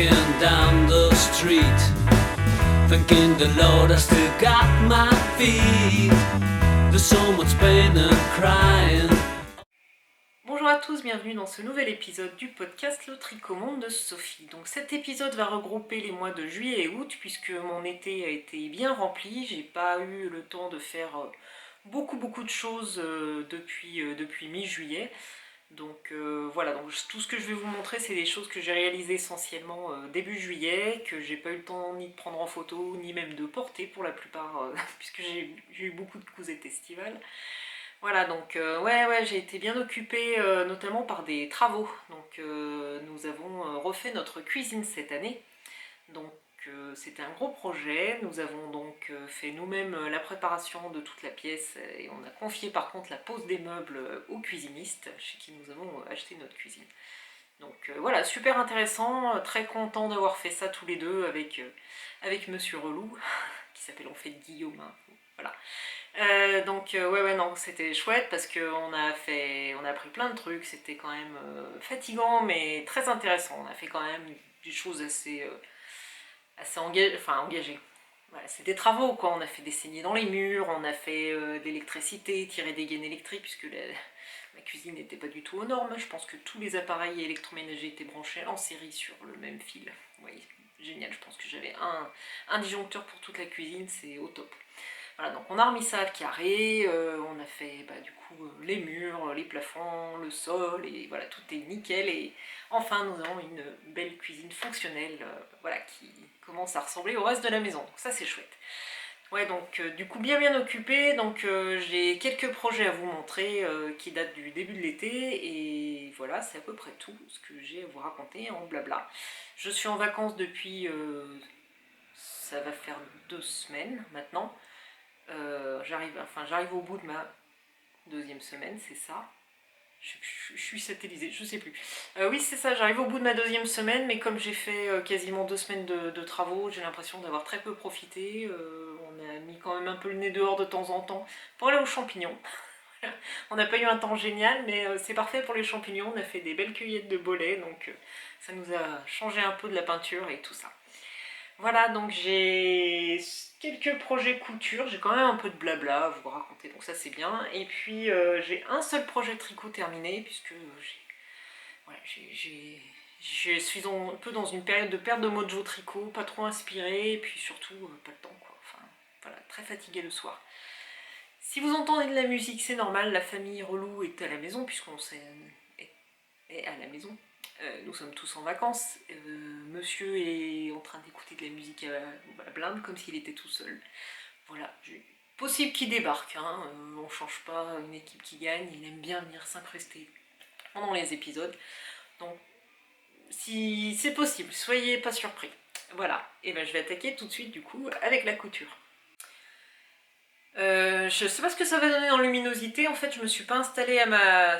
walking down the street, thanking the Lord I still got my feet. There's so much pain and crying. Bonjour à tous, bienvenue dans ce nouvel épisode du podcast Le Tricomonde de Sophie. Donc cet épisode va regrouper les mois de juillet et août puisque mon été a été bien rempli. J'ai pas eu le temps de faire beaucoup de choses depuis mi-juillet. Donc voilà, donc tout ce que je vais vous montrer, c'est des choses que j'ai réalisées essentiellement début juillet, que j'ai pas eu le temps ni de prendre en photo, ni même de porter pour la plupart, puisque j'ai eu beaucoup de cousettes estivales. Voilà, donc ouais, j'ai été bien occupée, notamment par des travaux. Donc nous avons refait notre cuisine cette année. Donc c'était un gros projet. Nous avons donc fait nous-mêmes la préparation de toute la pièce et on a confié par contre la pose des meubles aux cuisinistes chez qui nous avons acheté notre cuisine. Donc voilà, super intéressant, très content d'avoir fait ça tous les deux avec Monsieur Relou, qui s'appelle en fait Guillaume, hein, voilà. Ouais, non, c'était chouette parce qu'on a appris plein de trucs, c'était quand même fatigant mais très intéressant. On a fait quand même des choses assez engagées. Voilà, c'est des travaux quoi, on a fait des saignées dans les murs, on a fait de l'électricité, tirer des gaines électriques puisque ma cuisine n'était pas du tout aux normes. Je pense que tous les appareils électroménagers étaient branchés en série sur le même fil. Vous voyez, génial, je pense que j'avais un disjoncteur pour toute la cuisine, c'est au top. Voilà, donc on a remis ça à carré, on a fait du coup les murs, les plafonds, le sol, et voilà, tout est nickel. Et enfin, nous avons une belle cuisine fonctionnelle, voilà, qui commence à ressembler au reste de la maison. Donc ça, c'est chouette. Ouais, donc du coup, bien occupée. Donc j'ai quelques projets à vous montrer qui datent du début de l'été. Et voilà, c'est à peu près tout ce que j'ai à vous raconter en blabla. Je suis en vacances depuis, ça va faire 2 semaines maintenant. J'arrive au bout de ma deuxième semaine, c'est ça. Je suis satellisée, je sais plus. Oui, c'est ça, j'arrive au bout de ma deuxième semaine, mais comme j'ai fait quasiment 2 semaines de travaux, j'ai l'impression d'avoir très peu profité. On a mis quand même un peu le nez dehors de temps en temps pour aller aux champignons. On n'a pas eu un temps génial, mais c'est parfait pour les champignons. On a fait des belles cueillettes de bolets, donc ça nous a changé un peu de la peinture et tout ça. Voilà, donc j'ai quelques projets couture, j'ai quand même un peu de blabla à vous raconter, donc ça c'est bien. Et puis j'ai un seul projet tricot terminé, puisque je suis un peu dans une période de perte de mojo tricot, pas trop inspirée, et puis surtout pas le temps quoi. Enfin, voilà, très fatiguée le soir. Si vous entendez de la musique, c'est normal, la famille Relou est à la maison, puisqu'on est à la maison. Nous sommes tous en vacances. Monsieur est en train d'écouter de la musique à blinde comme s'il était tout seul. Voilà, possible qu'il débarque. Hein. On change pas une équipe qui gagne. Il aime bien venir s'incruster pendant les épisodes. Donc, si c'est possible, soyez pas surpris. Voilà, et je vais attaquer tout de suite du coup avec la couture. Je sais pas ce que ça va donner en luminosité. En fait, je me suis pas installée à ma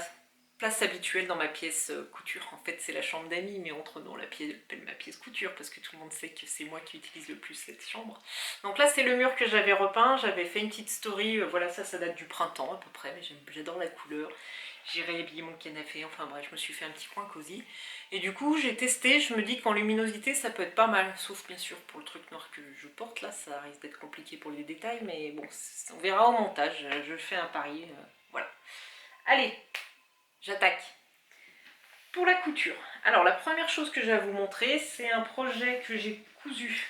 place habituelle dans ma pièce couture. En fait, c'est la chambre d'amis, mais entre nous, on l'appelle ma pièce couture parce que tout le monde sait que c'est moi qui utilise le plus cette chambre. Donc là, c'est le mur que j'avais repeint. J'avais fait une petite story. Voilà, ça date du printemps à peu près, mais j'adore la couleur. J'ai réhabillé mon canapé. Enfin bref, je me suis fait un petit coin cosy. Et du coup, j'ai testé. Je me dis qu'en luminosité, ça peut être pas mal. Sauf bien sûr pour le truc noir que je porte. Là, ça risque d'être compliqué pour les détails, mais bon, on verra au montage. Je fais un pari. Voilà. Allez, j'attaque. Pour la couture. Alors la première chose que j'ai à vous montrer, c'est un projet que j'ai cousu,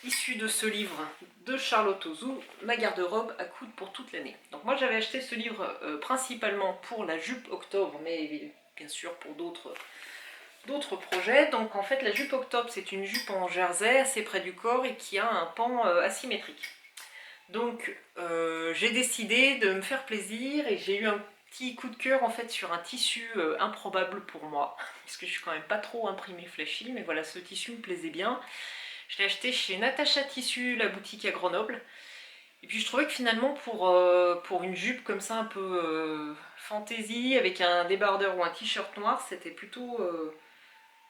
issu de ce livre de Charlotte Ozou, Ma garde-robe à coudre pour toute l'année. Donc moi j'avais acheté ce livre principalement pour la jupe octobre, mais bien sûr pour d'autres projets. Donc en fait la jupe octobre, c'est une jupe en jersey assez près du corps et qui a un pan asymétrique. Donc j'ai décidé de me faire plaisir et j'ai eu un petit coup de cœur en fait sur un tissu improbable pour moi, parce que je suis quand même pas trop imprimée flashy, mais voilà, ce tissu me plaisait bien. Je l'ai acheté chez Natacha Tissu, la boutique à Grenoble. Et puis je trouvais que finalement pour une jupe comme ça un peu fantaisie, avec un débardeur ou un t-shirt noir, c'était plutôt...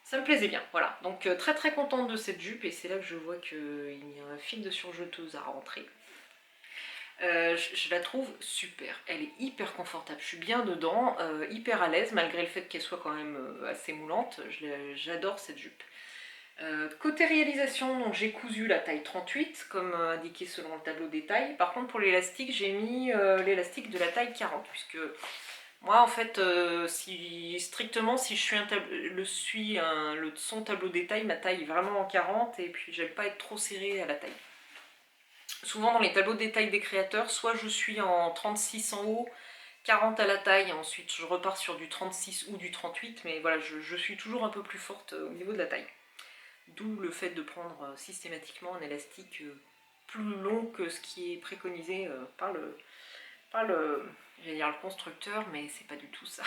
ça me plaisait bien, voilà. Donc très contente de cette jupe, et c'est là que je vois qu'il y a un fil de surjeteuse à rentrer. Je la trouve super, elle est hyper confortable, je suis bien dedans, hyper à l'aise malgré le fait qu'elle soit quand même assez moulante. J'adore cette jupe. Côté réalisation, donc j'ai cousu la taille 38, comme indiqué selon le tableau des tailles. Par contre, pour l'élastique, j'ai mis l'élastique de la taille 40, puisque moi, en fait, strictement, si je suis son tableau des tailles, ma taille est vraiment en 40, et puis j'aime pas être trop serrée à la taille. Souvent, dans les tableaux de détail des créateurs, soit je suis en 36 en haut, 40 à la taille, et ensuite je repars sur du 36 ou du 38, mais voilà, je suis toujours un peu plus forte au niveau de la taille. D'où le fait de prendre systématiquement un élastique plus long que ce qui est préconisé j'allais dire le constructeur, mais c'est pas du tout ça.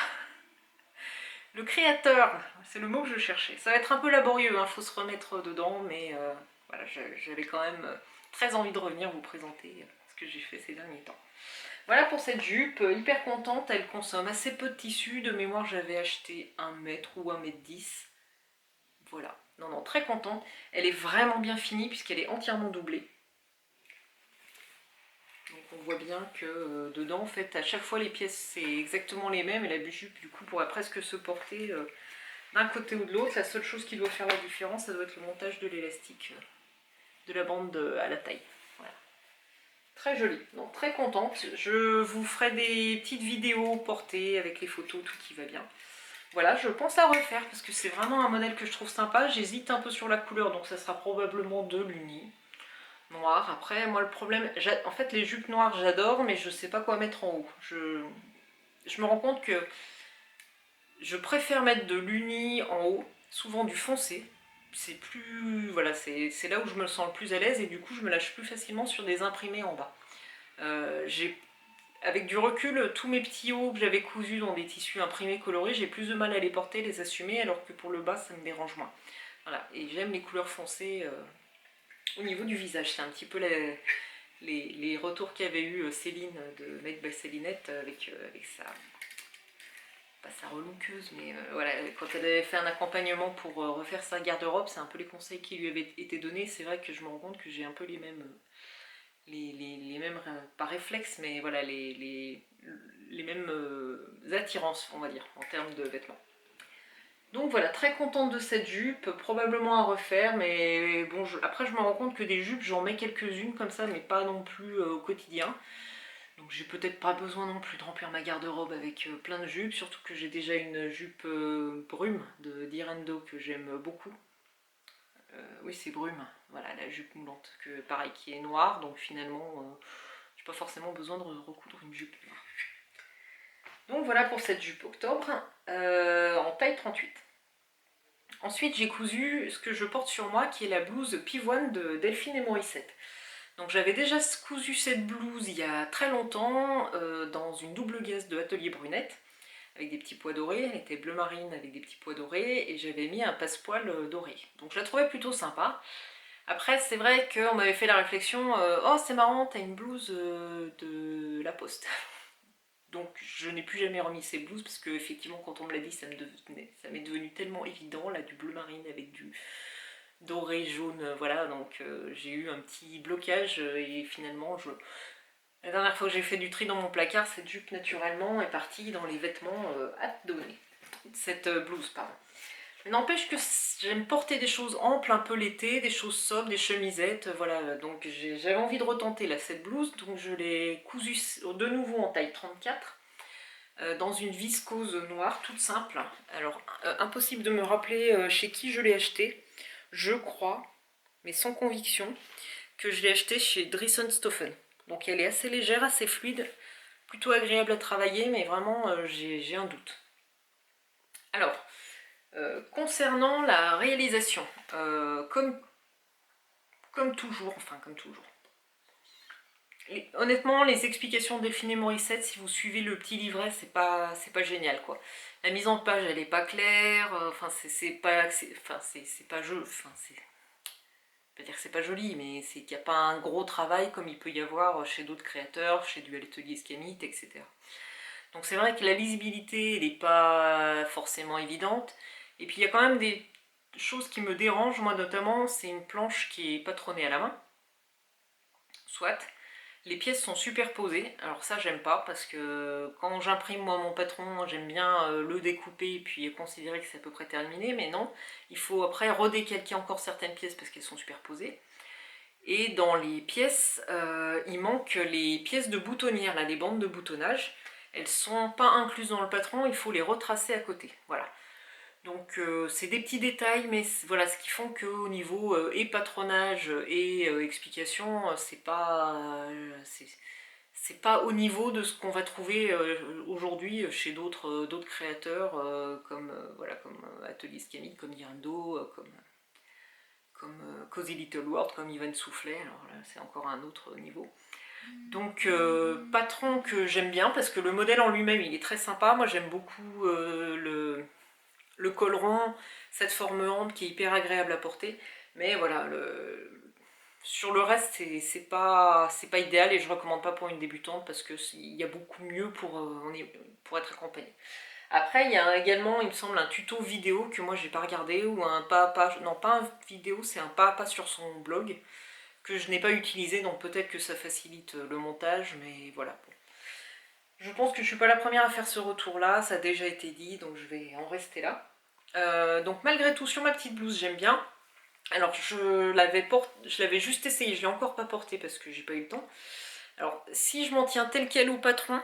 Le créateur, c'est le mot que je cherchais. Ça va être un peu laborieux, faut se remettre dedans, mais voilà, j'avais quand même très envie de revenir vous présenter ce que j'ai fait ces derniers temps. Voilà pour cette jupe, hyper contente, elle consomme assez peu de tissu, de mémoire j'avais acheté 1 mètre ou 1 mètre 10. Voilà, non, très contente. Elle est vraiment bien finie puisqu'elle est entièrement doublée. Donc on voit bien que dedans, en fait, à chaque fois les pièces c'est exactement les mêmes et la jupe du coup pourrait presque se porter d'un côté ou de l'autre. La seule chose qui doit faire la différence, ça doit être le montage de l'élastique de la bande à la taille. Voilà. Très jolie, donc très contente. Je vous ferai des petites vidéos portées avec les photos, tout qui va bien. Voilà, je pense à refaire parce que c'est vraiment un modèle que je trouve sympa. J'hésite un peu sur la couleur, donc ça sera probablement de l'uni noir. Après, moi le problème, en fait les jupes noires j'adore, mais je sais pas quoi mettre en haut. Je me rends compte que je préfère mettre de l'uni en haut, souvent du foncé. C'est plus, voilà, c'est là où je me sens le plus à l'aise et du coup je me lâche plus facilement sur des imprimés en bas. Avec du recul, tous mes petits hauts que j'avais cousus dans des tissus imprimés colorés, j'ai plus de mal à les porter, les assumer, alors que pour le bas ça me dérange moins. Voilà, et j'aime les couleurs foncées au niveau du visage. C'est un petit peu les retours qu'avait eu Céline de Made by Célinette avec sa, pas sa relookeuse, mais voilà, quand elle avait fait un accompagnement pour refaire sa garde-robe, c'est un peu les conseils qui lui avaient été donnés. C'est vrai que je me rends compte que j'ai un peu les mêmes, pas réflexes, mais voilà, les mêmes attirances, on va dire, en termes de vêtements. Donc voilà, très contente de cette jupe, probablement à refaire, mais bon, après je me rends compte que des jupes, j'en mets quelques-unes comme ça, mais pas non plus au quotidien. Donc j'ai peut-être pas besoin non plus de remplir ma garde-robe avec plein de jupes, surtout que j'ai déjà une jupe brume de Direndo que j'aime beaucoup. Oui, c'est brume, voilà, la jupe moulante, que pareil, qui est noire, donc finalement, j'ai pas forcément besoin de recoudre une jupe noire. Donc voilà pour cette jupe octobre, en taille 38. Ensuite, j'ai cousu ce que je porte sur moi, qui est la blouse pivoine de Delphine et Morissette. Donc j'avais déjà cousu cette blouse il y a très longtemps, dans une double gaze de Atelier Brunette, avec des petits pois dorés. Elle était bleu marine avec des petits pois dorés, et j'avais mis un passepoil doré. Donc je la trouvais plutôt sympa. Après, c'est vrai qu'on m'avait fait la réflexion, oh c'est marrant, t'as une blouse de La Poste. Donc je n'ai plus jamais remis ces blouses parce que effectivement quand on me l'a dit ça m'est devenu tellement évident, là du bleu marine avec du doré jaune, voilà, donc j'ai eu un petit blocage et finalement la dernière fois que j'ai fait du tri dans mon placard, cette jupe naturellement est partie dans les vêtements à donner. Cette blouse, pardon. Mais n'empêche que j'aime porter des choses amples un peu l'été, des choses sobres, des chemisettes, voilà, donc j'avais envie de retenter là cette blouse, donc je l'ai cousue de nouveau en taille 34, dans une viscose noire, toute simple. Alors, impossible de me rappeler chez qui je l'ai acheté, je crois, mais sans conviction, que je l'ai acheté chez Driessen Stoffen. Donc elle est assez légère, assez fluide, plutôt agréable à travailler, mais vraiment j'ai un doute. Alors, concernant la réalisation, comme toujours, honnêtement, les explications de Delphine et Morissette, si vous suivez le petit livret, c'est pas génial quoi. La mise en page, elle est pas claire, c'est pas joli, pas dire que c'est pas joli, mais c'est qu'il n'y a pas un gros travail comme il peut y avoir chez d'autres créateurs, chez du Atelier Escamite, etc. Donc c'est vrai que la lisibilité, elle n'est pas forcément évidente. Et puis il y a quand même des choses qui me dérangent, moi notamment, c'est une planche qui est patronnée à la main. Soit. Les pièces sont superposées, alors ça j'aime pas parce que quand j'imprime moi mon patron, j'aime bien le découper et puis considérer que c'est à peu près terminé, mais non, il faut après redécalquer encore certaines pièces parce qu'elles sont superposées. Et dans les pièces, il manque les pièces de boutonnière, là, les bandes de boutonnage. Elles sont pas incluses dans le patron, il faut les retracer à côté, voilà. Donc c'est des petits détails, mais voilà, ce qui font qu'au niveau et patronage et explication, c'est pas au niveau de ce qu'on va trouver aujourd'hui chez d'autres créateurs comme, voilà, comme Atelier Scamit, comme Dirando, comme Cozy Little World, comme Ivan Soufflet, alors là c'est encore un autre niveau. Donc patron que j'aime bien parce que le modèle en lui-même il est très sympa, moi j'aime beaucoup le col rond, cette forme ample qui est hyper agréable à porter, mais voilà, sur le reste c'est pas idéal et je recommande pas pour une débutante parce qu'il y a beaucoup mieux pour être accompagnée. Après il y a également il me semble un tuto vidéo que moi j'ai pas regardé ou un pas à pas, non pas un vidéo, c'est un pas à pas sur son blog que je n'ai pas utilisé, donc peut-être que ça facilite le montage, mais voilà. Je pense que je suis pas la première à faire ce retour là, ça a déjà été dit, donc je vais en rester là. Donc malgré tout, sur ma petite blouse, j'aime bien. Alors je l'avais juste essayé, je l'ai encore pas porté parce que j'ai pas eu le temps. Alors si je m'en tiens tel quel au patron,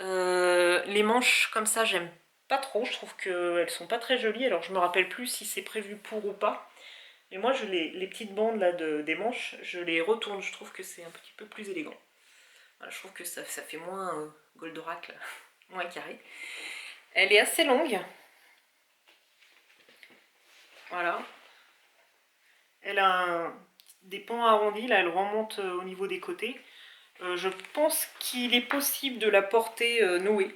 les manches comme ça j'aime pas trop, je trouve qu'elles sont pas très jolies, alors je me rappelle plus si c'est prévu pour ou pas. Et moi les petites bandes là des manches, je les retourne, je trouve que c'est un petit peu plus élégant. Voilà, je trouve que ça fait moins Goldorak, là, moins carré. Elle est assez longue. Voilà. Elle a des pans arrondis, là elle remonte au niveau des côtés. Je pense qu'il est possible de la porter nouée.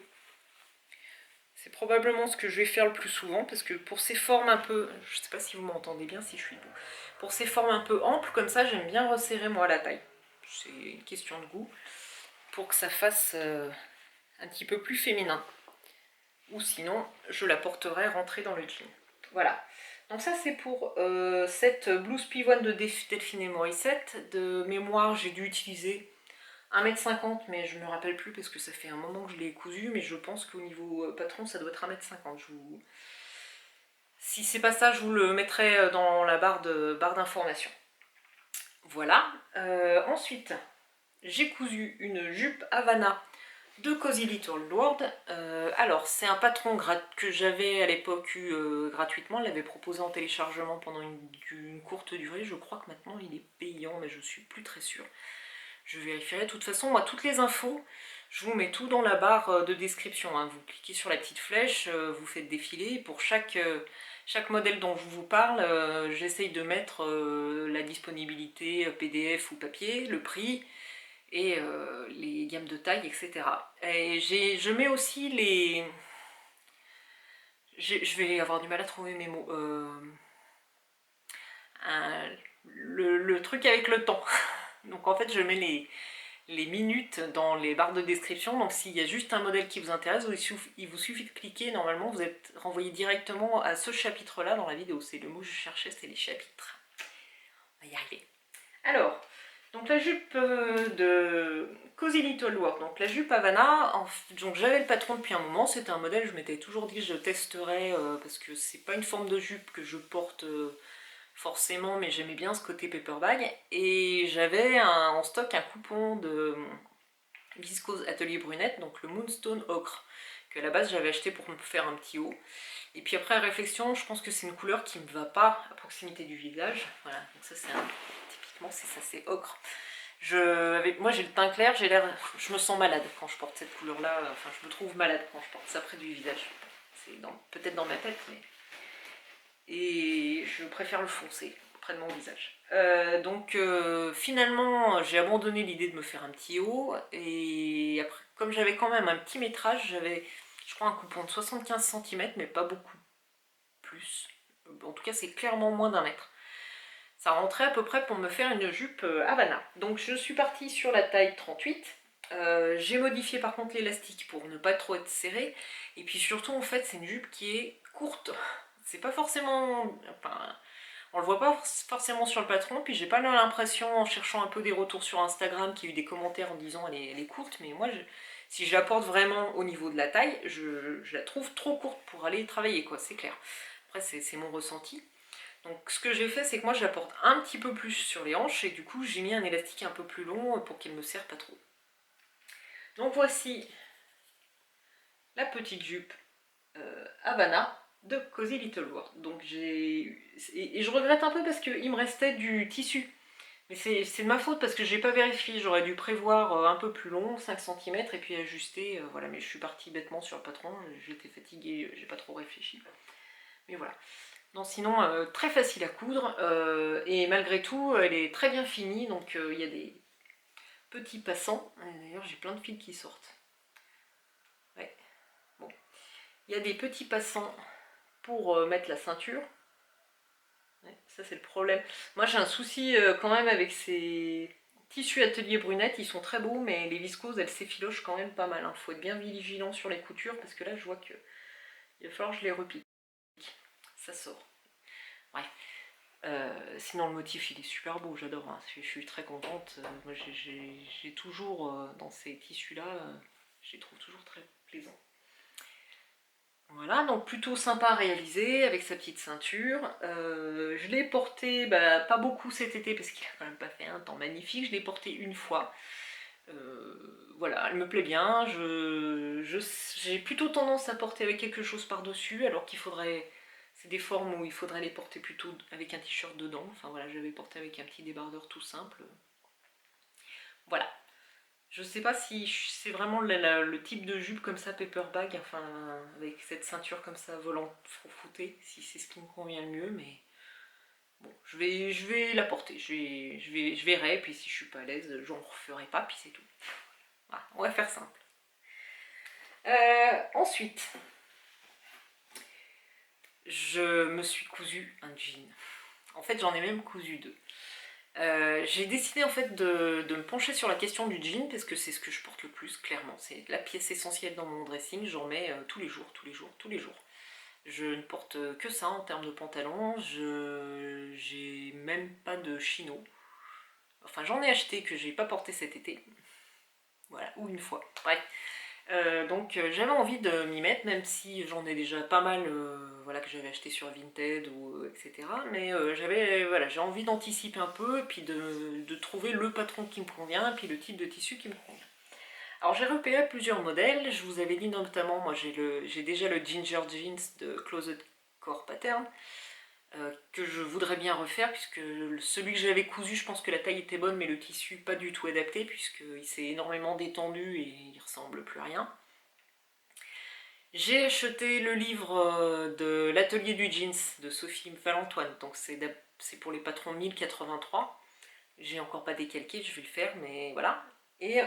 C'est probablement ce que je vais faire le plus souvent, parce que pour ces formes un peu... Je sais pas si vous m'entendez bien, si je suis debout. Pour ces formes un peu amples, comme ça, j'aime bien resserrer moi la taille. C'est une question de goût. Pour que ça fasse un petit peu plus féminin. Ou sinon, je la porterai rentrée dans le jean. Voilà. Donc ça c'est pour cette blouse pivoine de Delphine et Morissette. De mémoire, j'ai dû utiliser 1,50 m, mais je ne me rappelle plus parce que ça fait un moment que je l'ai cousue, mais je pense qu'au niveau patron, ça doit être 1,50 m. Si c'est pas ça, je vous le mettrai dans la barre d'information. Voilà. Ensuite, j'ai cousu une jupe Havana de Cozy Little World. Alors, c'est un patron que j'avais à l'époque eu gratuitement. Elle l'avait proposé en téléchargement pendant une courte durée. Je crois que maintenant il est payant, mais je suis plus très sûre. Je vérifierai. De toute façon, moi, toutes les infos, je vous mets tout dans la barre de description. Hein. Vous cliquez sur la petite flèche, vous faites défiler. Pour chaque modèle dont je vous parle, j'essaye de mettre la disponibilité PDF ou papier, le prix, et les gammes de taille, etc. Et je mets aussi les... Je vais avoir du mal à trouver mes mots. Le truc avec le temps. Donc en fait, je mets les minutes dans les barres de description. Donc s'il y a juste un modèle qui vous intéresse, il vous suffit de cliquer. Normalement, vous êtes renvoyé directement à ce chapitre-là dans la vidéo. C'est le mot que je cherchais, c'est les chapitres. On va y arriver. Alors... Donc la jupe de Cozy Little World, donc la jupe Havana, donc j'avais le patron depuis un moment, c'était un modèle, je m'étais toujours dit que je testerais parce que c'est pas une forme de jupe que je porte forcément, mais j'aimais bien ce côté paper bag, et j'avais en stock un coupon de Viscose Atelier Brunette, donc le Moonstone Ocre, que à la base j'avais acheté pour me faire un petit haut. Et puis après réflexion, je pense que c'est une couleur qui me va pas à proximité du visage, voilà, donc ça c'est c'est ça, c'est ocre. Moi j'ai le teint clair, je me sens malade quand je porte cette couleur là, enfin je me trouve malade quand je porte ça près du visage. C'est peut-être dans ma tête, mais... Et je préfère le foncé près de mon visage. Donc finalement j'ai abandonné l'idée de me faire un petit haut, et après, comme j'avais quand même un petit métrage, j'avais je crois un coupon de 75 cm, mais pas beaucoup plus. En tout cas c'est clairement moins d'1 mètre. Ça rentrait à peu près pour me faire une jupe Havana. Donc je suis partie sur la taille 38. J'ai modifié par contre l'élastique pour ne pas trop être serré. Et puis surtout en fait c'est une jupe qui est courte. C'est pas forcément... Enfin, On le voit pas forcément sur le patron, puis j'ai pas l'impression, en cherchant un peu des retours sur Instagram, qu'il y a eu des commentaires en disant elle est courte, mais moi, si je la porte vraiment au niveau de la taille, je la trouve trop courte pour aller travailler, quoi, c'est clair. Après, c'est mon ressenti. Donc ce que j'ai fait, c'est que moi je la porte un petit peu plus sur les hanches, et du coup j'ai mis un élastique un peu plus long pour qu'elle me serre pas trop. Donc voici la petite jupe Havana de Cozy Little World. Donc et je regrette un peu parce qu'il me restait du tissu. Mais c'est de ma faute parce que j'ai pas vérifié. J'aurais dû prévoir un peu plus long, 5 cm, et puis ajuster. Voilà, mais je suis partie bêtement sur le patron. J'étais fatiguée, j'ai pas trop réfléchi. Mais voilà. Non, sinon, très facile à coudre. Et malgré tout, elle est très bien finie. Donc il y a des petits passants. D'ailleurs, j'ai plein de fils qui sortent. Ouais. Bon. Il y a des petits passants pour mettre la ceinture. Ouais, ça c'est le problème. Moi j'ai un souci quand même avec ces tissus atelier brunette, ils sont très beaux, mais les viscoses elles s'effilochent quand même pas mal. Il faut être bien vigilant sur les coutures parce que là je vois que il va falloir que je les repique. Ça sort. Ouais. Sinon le motif il est super beau, j'adore, hein. Je suis très contente. Moi j'ai toujours dans ces tissus là, je les trouve toujours très plaisants. Voilà, donc plutôt sympa à réaliser avec sa petite ceinture. Je l'ai porté pas beaucoup cet été parce qu'il a quand même pas fait un temps magnifique. Je l'ai porté une fois. Voilà, elle me plaît bien. J'ai plutôt tendance à porter avec quelque chose par-dessus, alors qu'il faudrait... C'est des formes où il faudrait les porter plutôt avec un t-shirt dedans. Enfin voilà, je l'avais porté avec un petit débardeur tout simple. Voilà. Je sais pas si c'est vraiment le type de jupe comme ça, paperback, enfin avec cette ceinture comme ça, volant froufrouté, si c'est ce qui me convient le mieux, mais bon, je vais la porter, je verrai, puis si je suis pas à l'aise, j'en referai pas, puis c'est tout. Voilà, on va faire simple. Ensuite, je me suis cousu un jean. En fait, j'en ai même cousu deux. J'ai décidé en fait de me pencher sur la question du jean parce que c'est ce que je porte le plus, clairement. C'est la pièce essentielle dans mon dressing, j'en mets tous les jours, tous les jours, tous les jours. Je ne porte que ça en termes de pantalon, j'ai même pas de chino. Enfin j'en ai acheté que j'ai pas porté cet été. Voilà, ou une fois. Bref. Donc j'avais envie de m'y mettre, même si j'en ai déjà pas mal voilà, que j'avais acheté sur Vinted ou etc. Mais voilà, j'ai envie d'anticiper un peu et puis de trouver le patron qui me convient et puis le type de tissu qui me convient. Alors j'ai repéré plusieurs modèles, je vous avais dit notamment, moi j'ai déjà le Ginger Jeans de Closet Core Pattern que je voudrais bien refaire puisque celui que j'avais cousu, je pense que la taille était bonne mais le tissu pas du tout adapté puisqu'il s'est énormément détendu et il ressemble plus à rien. J'ai acheté le livre de l'atelier du jeans de Sophie Valentoine, donc c'est pour les patrons 1083. J'ai encore pas décalqué, je vais le faire, mais voilà. Et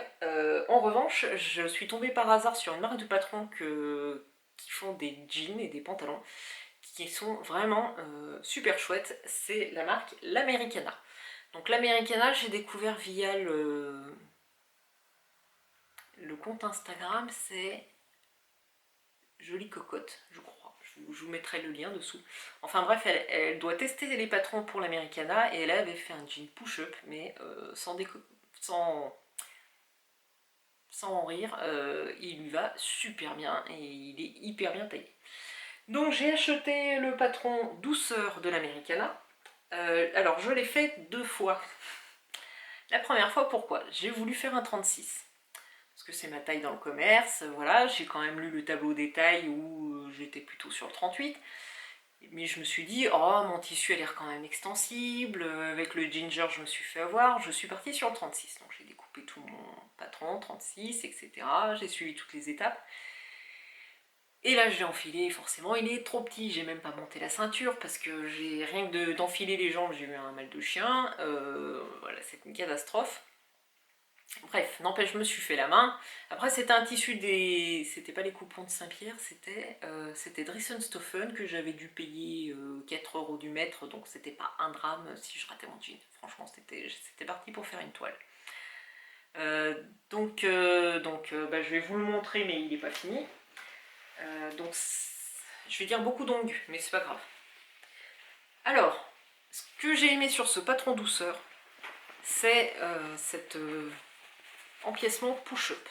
en revanche, je suis tombée par hasard sur une marque de patrons qui font des jeans et des pantalons qui sont vraiment super chouettes. C'est la marque l'Americana. Donc l'Americana, j'ai découvert via le compte Instagram, c'est Jolie Cocotte, je crois. Je vous mettrai le lien dessous. Enfin bref, elle doit tester les patrons pour l'Americana et elle avait fait un jean push-up, mais sans en rire, il lui va super bien et il est hyper bien taillé. Donc j'ai acheté le patron douceur de l'Americana. Alors je l'ai fait deux fois. La première fois, pourquoi? J'ai voulu faire un 36. Parce que c'est ma taille dans le commerce, voilà, j'ai quand même lu le tableau des tailles où j'étais plutôt sur le 38. Mais je me suis dit, oh mon tissu a l'air quand même extensible, avec le ginger je me suis fait avoir, je suis partie sur le 36. Donc j'ai découpé tout mon patron, 36, etc. J'ai suivi toutes les étapes. Et là je l'ai enfilé, forcément il est trop petit, j'ai même pas monté la ceinture parce que j'ai rien que d'enfiler les jambes, j'ai eu un mal de chien, voilà, c'est une catastrophe. Bref, n'empêche, je me suis fait la main. Après, c'était un tissu c'était pas les coupons de Saint-Pierre, c'était Dressenstoffen que j'avais dû payer 4 € du mètre, donc c'était pas un drame si je ratais mon jean. Franchement, c'était parti pour faire une toile. Je vais vous le montrer, mais il n'est pas fini. Donc, je vais dire beaucoup d'ongles, mais c'est pas grave. Alors, Ce que j'ai aimé sur ce patron douceur, c'est cet empiècement push-up.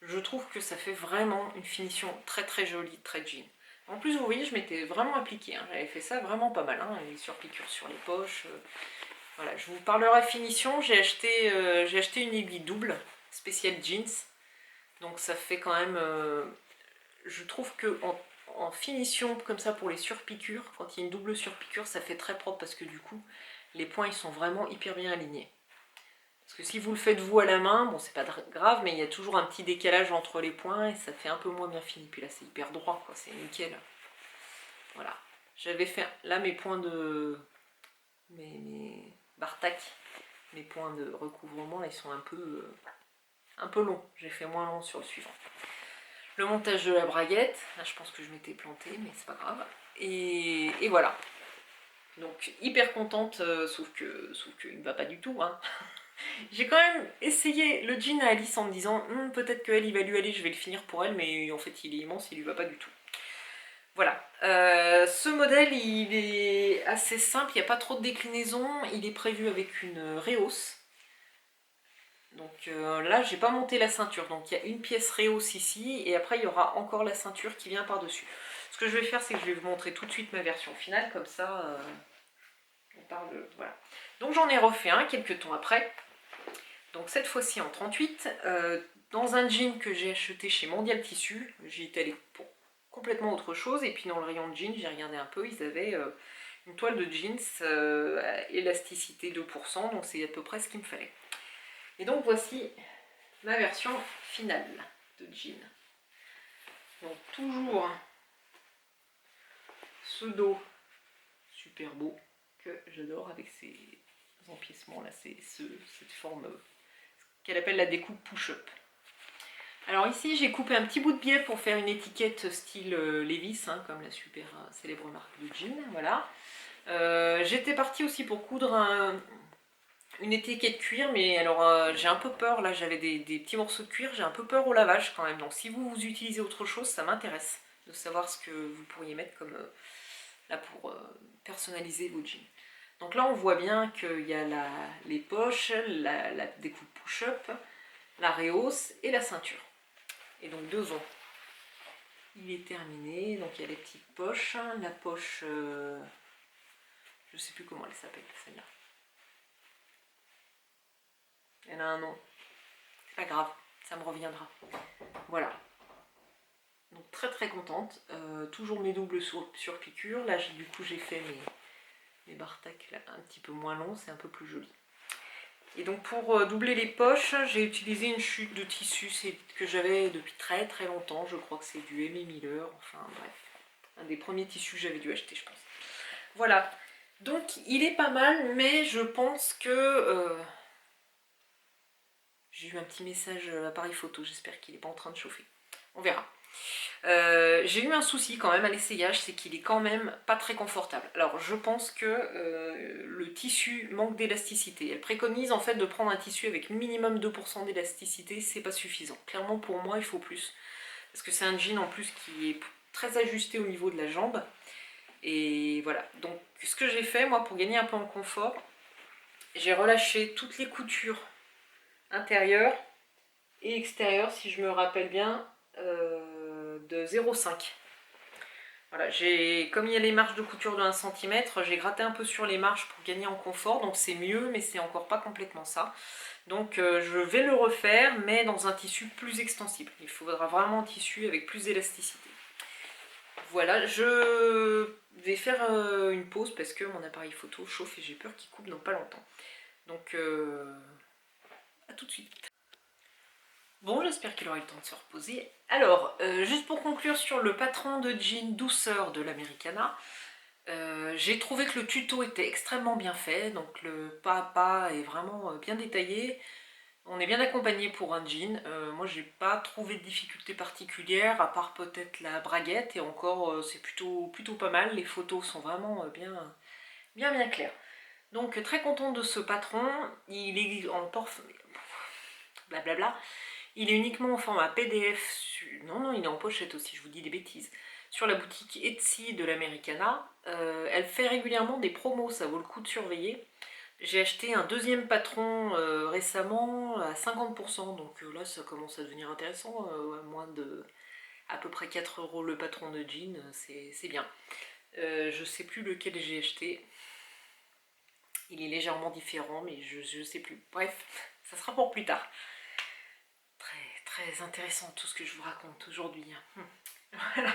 Je trouve que ça fait vraiment une finition très très jolie, très jean. En plus, vous voyez, je m'étais vraiment appliquée, hein. J'avais fait ça vraiment pas mal, hein. Les surpiqûres sur les poches. Voilà, je vous parlerai finition. J'ai acheté une aiguille double, spéciale jeans. Donc ça fait quand même... je trouve que en finition, comme ça, pour les surpiqûres, quand il y a une double surpiqûre, ça fait très propre parce que du coup, les points, ils sont vraiment hyper bien alignés. Parce que si vous le faites vous à la main, bon c'est pas grave, mais il y a toujours un petit décalage entre les points et ça fait un peu moins bien fini. Puis là c'est hyper droit, quoi, c'est nickel. Voilà. J'avais fait là mes points de... mes Bartak, mes points de recouvrement, là, ils sont un peu longs. J'ai fait moins long sur le suivant. Le montage de la braguette, là je pense que je m'étais plantée, mais c'est pas grave. Et voilà. Donc hyper contente, sauf qu'il ne va pas du tout, hein. J'ai quand même essayé le jean à Alice en me disant peut-être qu'elle il va lui aller, je vais le finir pour elle, mais en fait il est immense, il lui va pas du tout. Voilà, ce modèle il est assez simple, il n'y a pas trop de déclinaison, il est prévu avec une rehausse. Donc là j'ai pas monté la ceinture, donc il y a une pièce rehausse ici, et après il y aura encore la ceinture qui vient par dessus. Ce que je vais faire c'est que je vais vous montrer tout de suite ma version finale, comme ça on parle, voilà. Donc j'en ai refait un quelques temps après. Donc cette fois-ci en 38, dans un jean que j'ai acheté chez Mondial Tissu, j'y étais allée pour complètement autre chose, et puis dans le rayon de jeans, j'ai regardé un peu, ils avaient une toile de jeans, élasticité 2%, donc c'est à peu près ce qu'il me fallait. Et donc voici ma version finale de jean. Donc toujours ce dos super beau, que j'adore avec ces empiècements là, cette forme qu'elle appelle la découpe push-up. Alors ici j'ai coupé un petit bout de biais pour faire une étiquette style Levi's, hein, comme la super célèbre marque de jean, voilà. J'étais partie aussi pour coudre une étiquette cuir, mais alors j'ai un peu peur, là j'avais des petits morceaux de cuir, j'ai un peu peur au lavage quand même, donc si vous utilisez autre chose, ça m'intéresse de savoir ce que vous pourriez mettre comme là pour personnaliser vos jeans. Donc là on voit bien qu'il y a les poches, la découpe push-up, la rehausse et la ceinture. Et donc devant, il est terminé, donc il y a les petites poches, la poche, je sais plus comment elle s'appelle celle-là. Elle a un nom, c'est pas grave, ça me reviendra. Voilà. Donc très très contente, toujours mes doubles surpiqûres, là du coup j'ai fait mes Bartak un petit peu moins longs, c'est un peu plus joli. Et donc pour doubler les poches, j'ai utilisé une chute de tissu que j'avais depuis très très longtemps, je crois que c'est du Aimé Miller, enfin bref, un des premiers tissus que j'avais dû acheter je pense. Voilà, donc il est pas mal, mais je pense que... j'ai eu un petit message appareil photo, j'espère qu'il n'est pas en train de chauffer, on verra. J'ai eu un souci quand même à l'essayage, c'est qu'il est quand même pas très confortable. Alors je pense que le tissu manque d'élasticité. Elle préconise en fait de prendre un tissu avec minimum 2% d'élasticité, c'est pas suffisant. Clairement pour moi il faut plus. Parce que c'est un jean en plus qui est très ajusté au niveau de la jambe. Et voilà, donc ce que j'ai fait moi pour gagner un peu en confort, j'ai relâché toutes les coutures intérieures et extérieures si je me rappelle bien. De 0,5. Voilà, comme il y a les marges de couture de 1 cm, j'ai gratté un peu sur les marges pour gagner en confort, donc c'est mieux, mais c'est encore pas complètement ça. Donc je vais le refaire, mais dans un tissu plus extensible. Il faudra vraiment un tissu avec plus d'élasticité. Voilà, je vais faire une pause parce que mon appareil photo chauffe et j'ai peur qu'il coupe dans pas longtemps. Donc à tout de suite. Bon, j'espère qu'il aura eu le temps de se reposer. Alors, juste pour conclure sur le patron de jean douceur de l'Americana, j'ai trouvé que le tuto était extrêmement bien fait, donc le pas à pas est vraiment bien détaillé. On est bien accompagné pour un jean. Moi, j'ai pas trouvé de difficulté particulière, à part peut-être la braguette, et encore, c'est plutôt pas mal. Les photos sont vraiment bien claires. Donc, très contente de ce patron. Il est en blablabla. Il est uniquement en format PDF. Non, il est en pochette aussi, je vous dis des bêtises. sur la boutique Etsy de l'Americana. Elle fait régulièrement des promos, ça vaut le coup de surveiller. J'ai acheté un deuxième patron récemment à 50%, donc là ça commence à devenir intéressant, à moins de à peu près 4 € le patron de jean, c'est bien. Je sais plus lequel j'ai acheté, il est légèrement différent mais je sais plus. Bref, ça sera pour plus tard. Très intéressant tout ce que je vous raconte aujourd'hui. Voilà.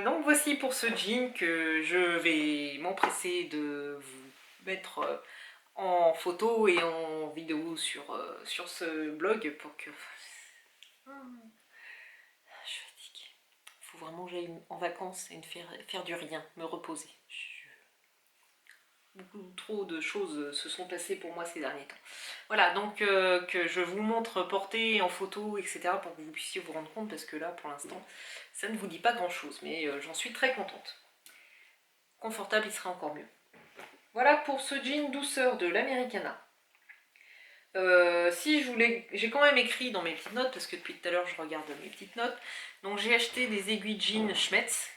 Donc voici pour ce jean que je vais m'empresser de vous mettre en photo et en vidéo sur ce blog pour que... Je suis fatiguée. Il faut vraiment que j'aille en vacances et faire du rien, me reposer. Beaucoup trop de choses se sont passées pour moi ces derniers temps. Voilà, donc que je vous montre portée en photo, etc. pour que vous puissiez vous rendre compte, parce que là, pour l'instant, ça ne vous dit pas grand-chose, mais j'en suis très contente. Confortable, il sera encore mieux. Voilà pour ce jean douceur de l'Americana. Si je voulais, j'ai quand même écrit dans mes petites notes, parce que depuis tout à l'heure je regarde mes petites notes. Donc j'ai acheté des aiguilles jean Schmetz,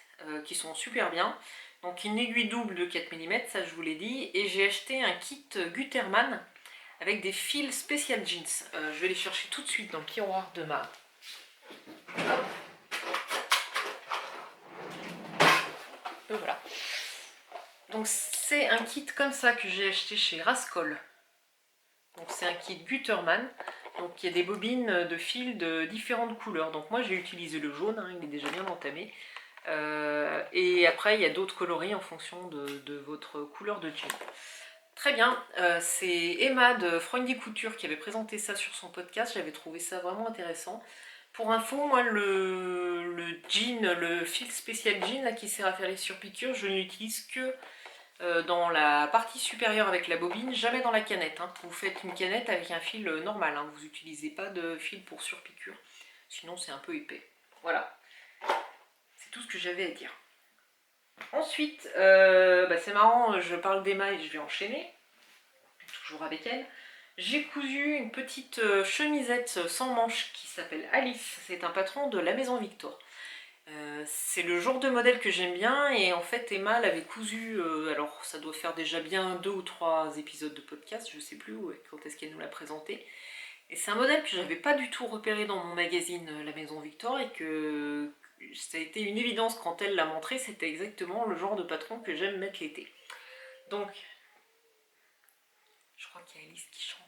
qui sont super bien. Donc une aiguille double de 4 mm, ça je vous l'ai dit. Et j'ai acheté un kit Gutermann avec des fils spécial jeans. Je vais les chercher tout de suite dans le tiroir de ma... Hop. Voilà. Donc c'est un kit comme ça que j'ai acheté chez Rascol. Donc c'est un kit Gutermann. Donc il y a des bobines de fils de différentes couleurs. Donc moi j'ai utilisé le jaune, hein, il est déjà bien entamé. Et après il y a d'autres coloris en fonction de votre couleur de jean. Très bien, c'est Emma de Freundy Couture qui avait présenté ça sur son podcast, j'avais trouvé ça vraiment intéressant. Pour info, moi le jean, le fil spécial jean là, qui sert à faire les surpiqûres, je ne l'utilise que dans la partie supérieure avec la bobine, jamais dans la canette. Hein. Vous faites une canette avec un fil normal, hein. Vous n'utilisez pas de fil pour surpiqûre, sinon c'est un peu épais. Voilà, c'est tout ce que j'avais à dire. Ensuite, c'est marrant, je parle d'Emma et je vais enchaîner, toujours avec elle. J'ai cousu une petite chemisette sans manches qui s'appelle Alice, c'est un patron de la Maison Victor. C'est le genre de modèle que j'aime bien et en fait Emma l'avait cousu, alors ça doit faire déjà bien 2 ou 3 épisodes de podcast, je sais plus quand est-ce qu'elle nous l'a présenté. Et c'est un modèle que j'avais pas du tout repéré dans mon magazine La Maison Victor et que ça a été une évidence quand elle l'a montré, c'était exactement le genre de patron que j'aime mettre l'été. Donc, je crois qu'il y a Alice qui chante.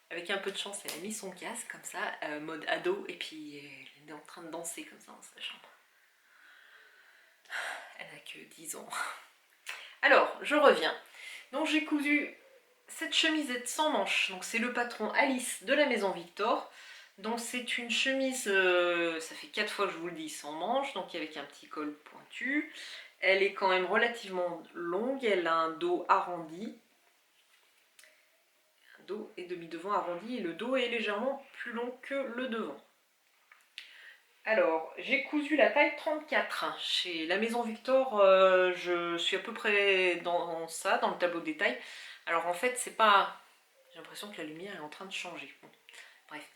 Avec un peu de chance, elle a mis son casque comme ça, mode ado, et puis elle est en train de danser comme ça dans sa chambre. Elle n'a que 10 ans. Alors, je reviens. Donc j'ai cousu cette chemisette sans manches. Donc c'est le patron Alice de la Maison Victor. Donc c'est une chemise, ça fait 4 fois que je vous le dis, sans manches, donc avec un petit col pointu. Elle est quand même relativement longue, elle a un dos arrondi. Un dos et demi-devant arrondi, et le dos est légèrement plus long que le devant. Alors, j'ai cousu la taille 34. Chez la Maison Victor, je suis à peu près dans ça, dans le tableau de détail. Alors en fait, c'est pas... J'ai l'impression que la lumière est en train de changer. Bon, bref.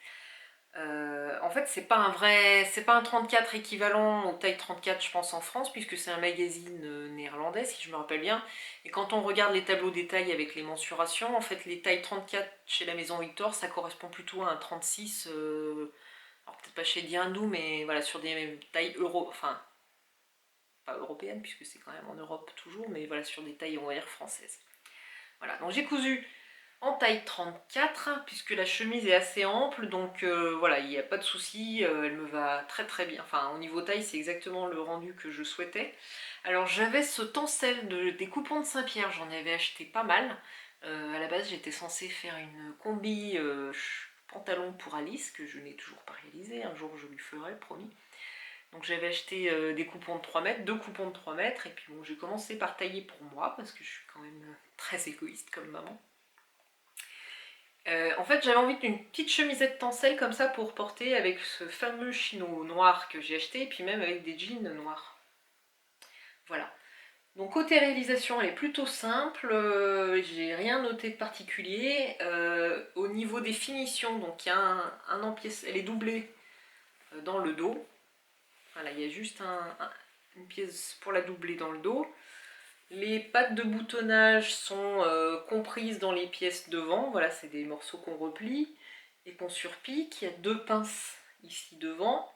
En fait, c'est pas un 34 équivalent aux tailles 34, je pense, en France, puisque c'est un magazine néerlandais, si je me rappelle bien. Et quand on regarde les tableaux détail avec les mensurations, en fait, les tailles 34 chez la Maison Victor, ça correspond plutôt à un 36, alors peut-être pas chez Diandou, mais voilà, sur des tailles enfin, pas européennes, puisque c'est quand même en Europe toujours, mais voilà, sur des tailles, on va dire, françaises. Voilà, donc j'ai cousu en taille 34, puisque la chemise est assez ample, donc voilà, il n'y a pas de souci, elle me va très très bien. Enfin, au niveau taille, c'est exactement le rendu que je souhaitais. Alors j'avais ce tencel des coupons de Saint-Pierre, j'en avais acheté pas mal. À la base, j'étais censée faire une combi pantalon pour Alice, que je n'ai toujours pas réalisé, un jour je lui ferai, promis. Donc j'avais acheté des coupons de 3 mètres, 2 coupons de 3 mètres, et puis bon, j'ai commencé par tailler pour moi, parce que je suis quand même très égoïste comme maman. En fait, j'avais envie d'une petite chemisette tencel comme ça pour porter avec ce fameux chino noir que j'ai acheté, et puis même avec des jeans noirs. Voilà. Donc côté réalisation, elle est plutôt simple, j'ai rien noté de particulier. Au niveau des finitions, donc il y a un empièce, elle est doublée dans le dos. Voilà, il y a juste une pièce pour la doubler dans le dos. Les pattes de boutonnage sont comprises dans les pièces devant. Voilà, c'est des morceaux qu'on replie et qu'on surpique. Il y a 2 pinces ici devant.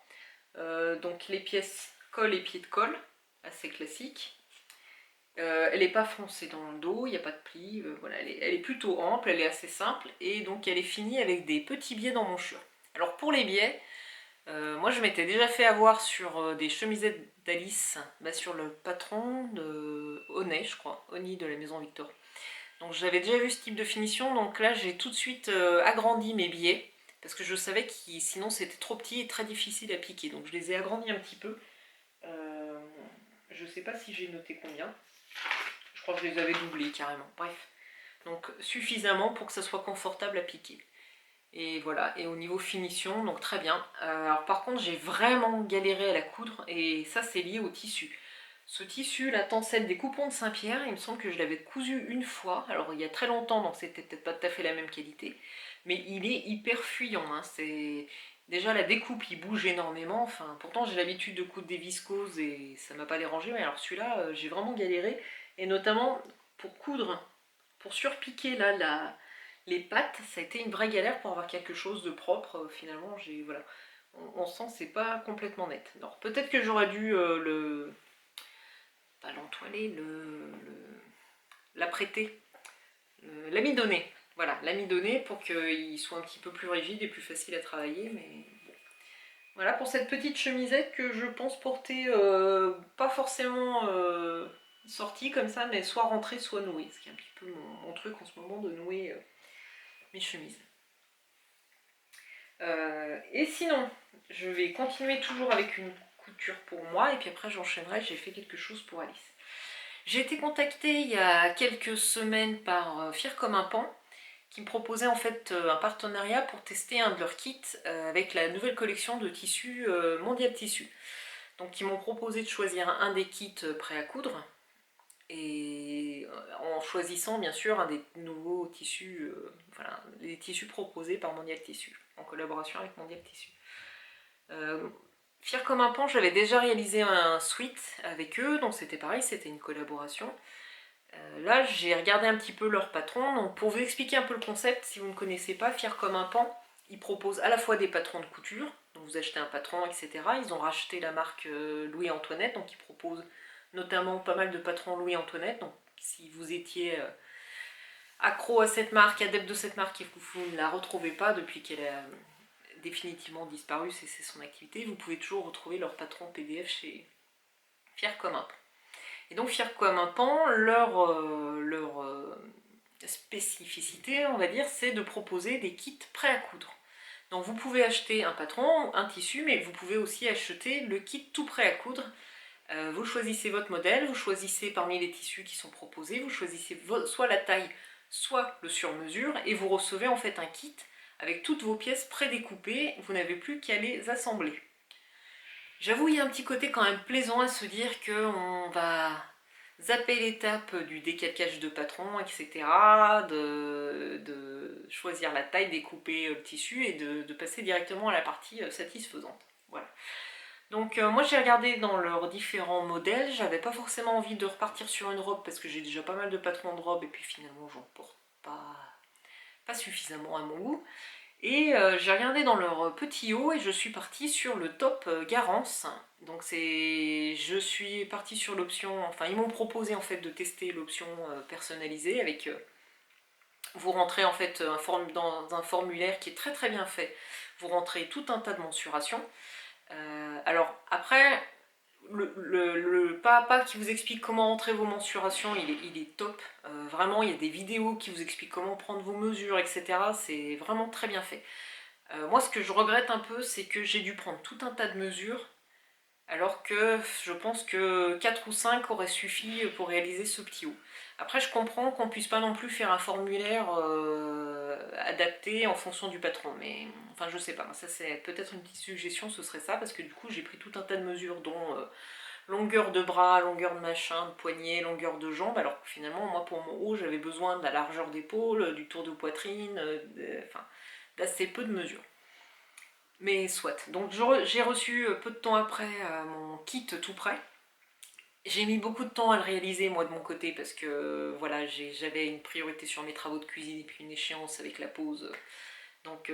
Donc les pièces colle et pied de colle, assez classique. Elle n'est pas foncée dans le dos, il n'y a pas de pli. Voilà, elle est plutôt ample, elle est assez simple. Et donc elle est finie avec des petits biais d'embouchure. Alors pour les biais, moi je m'étais déjà fait avoir sur des chemisettes d'Alice, sur le patron de Honey, je crois, Oni de la Maison Victor. Donc j'avais déjà vu ce type de finition, donc là j'ai tout de suite agrandi mes biais, parce que je savais que sinon c'était trop petit et très difficile à piquer. Donc je les ai agrandis un petit peu. Je sais pas si j'ai noté combien. Je crois que je les avais doublés carrément. Bref. Donc suffisamment pour que ça soit confortable à piquer. Et voilà, et au niveau finition, donc très bien. Alors par contre, j'ai vraiment galéré à la coudre, et ça c'est lié au tissu. Ce tissu, la tencette des coupons de Saint-Pierre, il me semble que je l'avais cousu une fois, alors il y a très longtemps, donc c'était peut-être pas tout à fait la même qualité, mais il est hyper fuyant, hein. C'est... Déjà la découpe, il bouge énormément, enfin pourtant j'ai l'habitude de coudre des viscoses et ça m'a pas dérangé, mais alors celui-là, j'ai vraiment galéré, et notamment pour coudre, pour surpiquer là, les pattes, ça a été une vraie galère pour avoir quelque chose de propre. Finalement, voilà, on sent que c'est pas complètement net. Alors peut-être que j'aurais dû pas l'entoiler, l'apprêter, l'amidonner. Voilà, l'amidonner pour qu'il soit un petit peu plus rigide et plus facile à travailler. Mais bon. Voilà pour cette petite chemisette que je pense porter pas forcément sortie comme ça, mais soit rentrée, soit nouée. Ce qui est un petit peu mon truc en ce moment de nouer mes chemises. Et sinon, je vais continuer toujours avec une couture pour moi et puis après j'enchaînerai, j'ai fait quelque chose pour Alice. J'ai été contactée il y a quelques semaines par Fier comme un pan qui me proposait en fait un partenariat pour tester un de leurs kits avec la nouvelle collection de tissus Mondial Tissu. Donc ils m'ont proposé de choisir un des kits prêts à coudre et en choisissant bien sûr un des nouveaux tissus, voilà, les tissus proposés par Mondial Tissu, en collaboration avec Mondial Tissu. Fier comme un pan, j'avais déjà réalisé un sweat avec eux, donc c'était pareil, c'était une collaboration. Là, j'ai regardé un petit peu leur patron, donc pour vous expliquer un peu le concept, si vous ne connaissez pas, Fier comme un pan, ils proposent à la fois des patrons de couture, donc vous achetez un patron, etc. Ils ont racheté la marque Louis-Antoinette, donc ils proposent notamment pas mal de patrons Louis-Antoinette, donc si vous étiez accro à cette marque, adepte de cette marque et que vous ne la retrouvez pas depuis qu'elle a définitivement disparu, c'est son activité, vous pouvez toujours retrouver leur patron PDF chez Fier comme un pan. Et donc Fier comme un pan, leur spécificité, on va dire, c'est de proposer des kits prêts à coudre. Donc vous pouvez acheter un patron, un tissu, mais vous pouvez aussi acheter le kit tout prêt à coudre. Vous choisissez votre modèle, vous choisissez parmi les tissus qui sont proposés, vous choisissez soit la taille, soit le sur-mesure, et vous recevez en fait un kit avec toutes vos pièces prédécoupées, vous n'avez plus qu'à les assembler. J'avoue, il y a un petit côté quand même plaisant à se dire qu'on va zapper l'étape du décalcage de patron, etc., de choisir la taille, découper le tissu et de passer directement à la partie satisfaisante. Voilà. Donc moi j'ai regardé dans leurs différents modèles, j'avais pas forcément envie de repartir sur une robe parce que j'ai déjà pas mal de patrons de robes et puis finalement j'en porte pas suffisamment à mon goût. Et j'ai regardé dans leur petit haut et je suis partie sur le top Garance. Donc je suis partie sur l'option, enfin ils m'ont proposé en fait de tester l'option personnalisée avec, vous rentrez en fait dans un formulaire qui est très très bien fait, vous rentrez tout un tas de mensurations. Alors après, le pas à pas qui vous explique comment entrer vos mensurations, il est top. Vraiment, il y a des vidéos qui vous expliquent comment prendre vos mesures, etc. C'est vraiment très bien fait. Moi, ce que je regrette un peu, c'est que j'ai dû prendre tout un tas de mesures, alors que je pense que 4 ou 5 auraient suffi pour réaliser ce petit haut. Après, je comprends qu'on puisse pas non plus faire un formulaire adapté en fonction du patron, mais enfin, je sais pas. Ça, c'est peut-être une petite suggestion, ce serait ça, parce que du coup, j'ai pris tout un tas de mesures, dont longueur de bras, longueur de machin, de poignet, longueur de jambe, alors que finalement, moi, pour mon haut, j'avais besoin de la largeur d'épaule, du tour de poitrine, enfin, d'assez peu de mesures. Mais soit. Donc j'ai reçu peu de temps après mon kit tout prêt. J'ai mis beaucoup de temps à le réaliser moi de mon côté parce que voilà, j'avais une priorité sur mes travaux de cuisine et puis une échéance avec la pause. Donc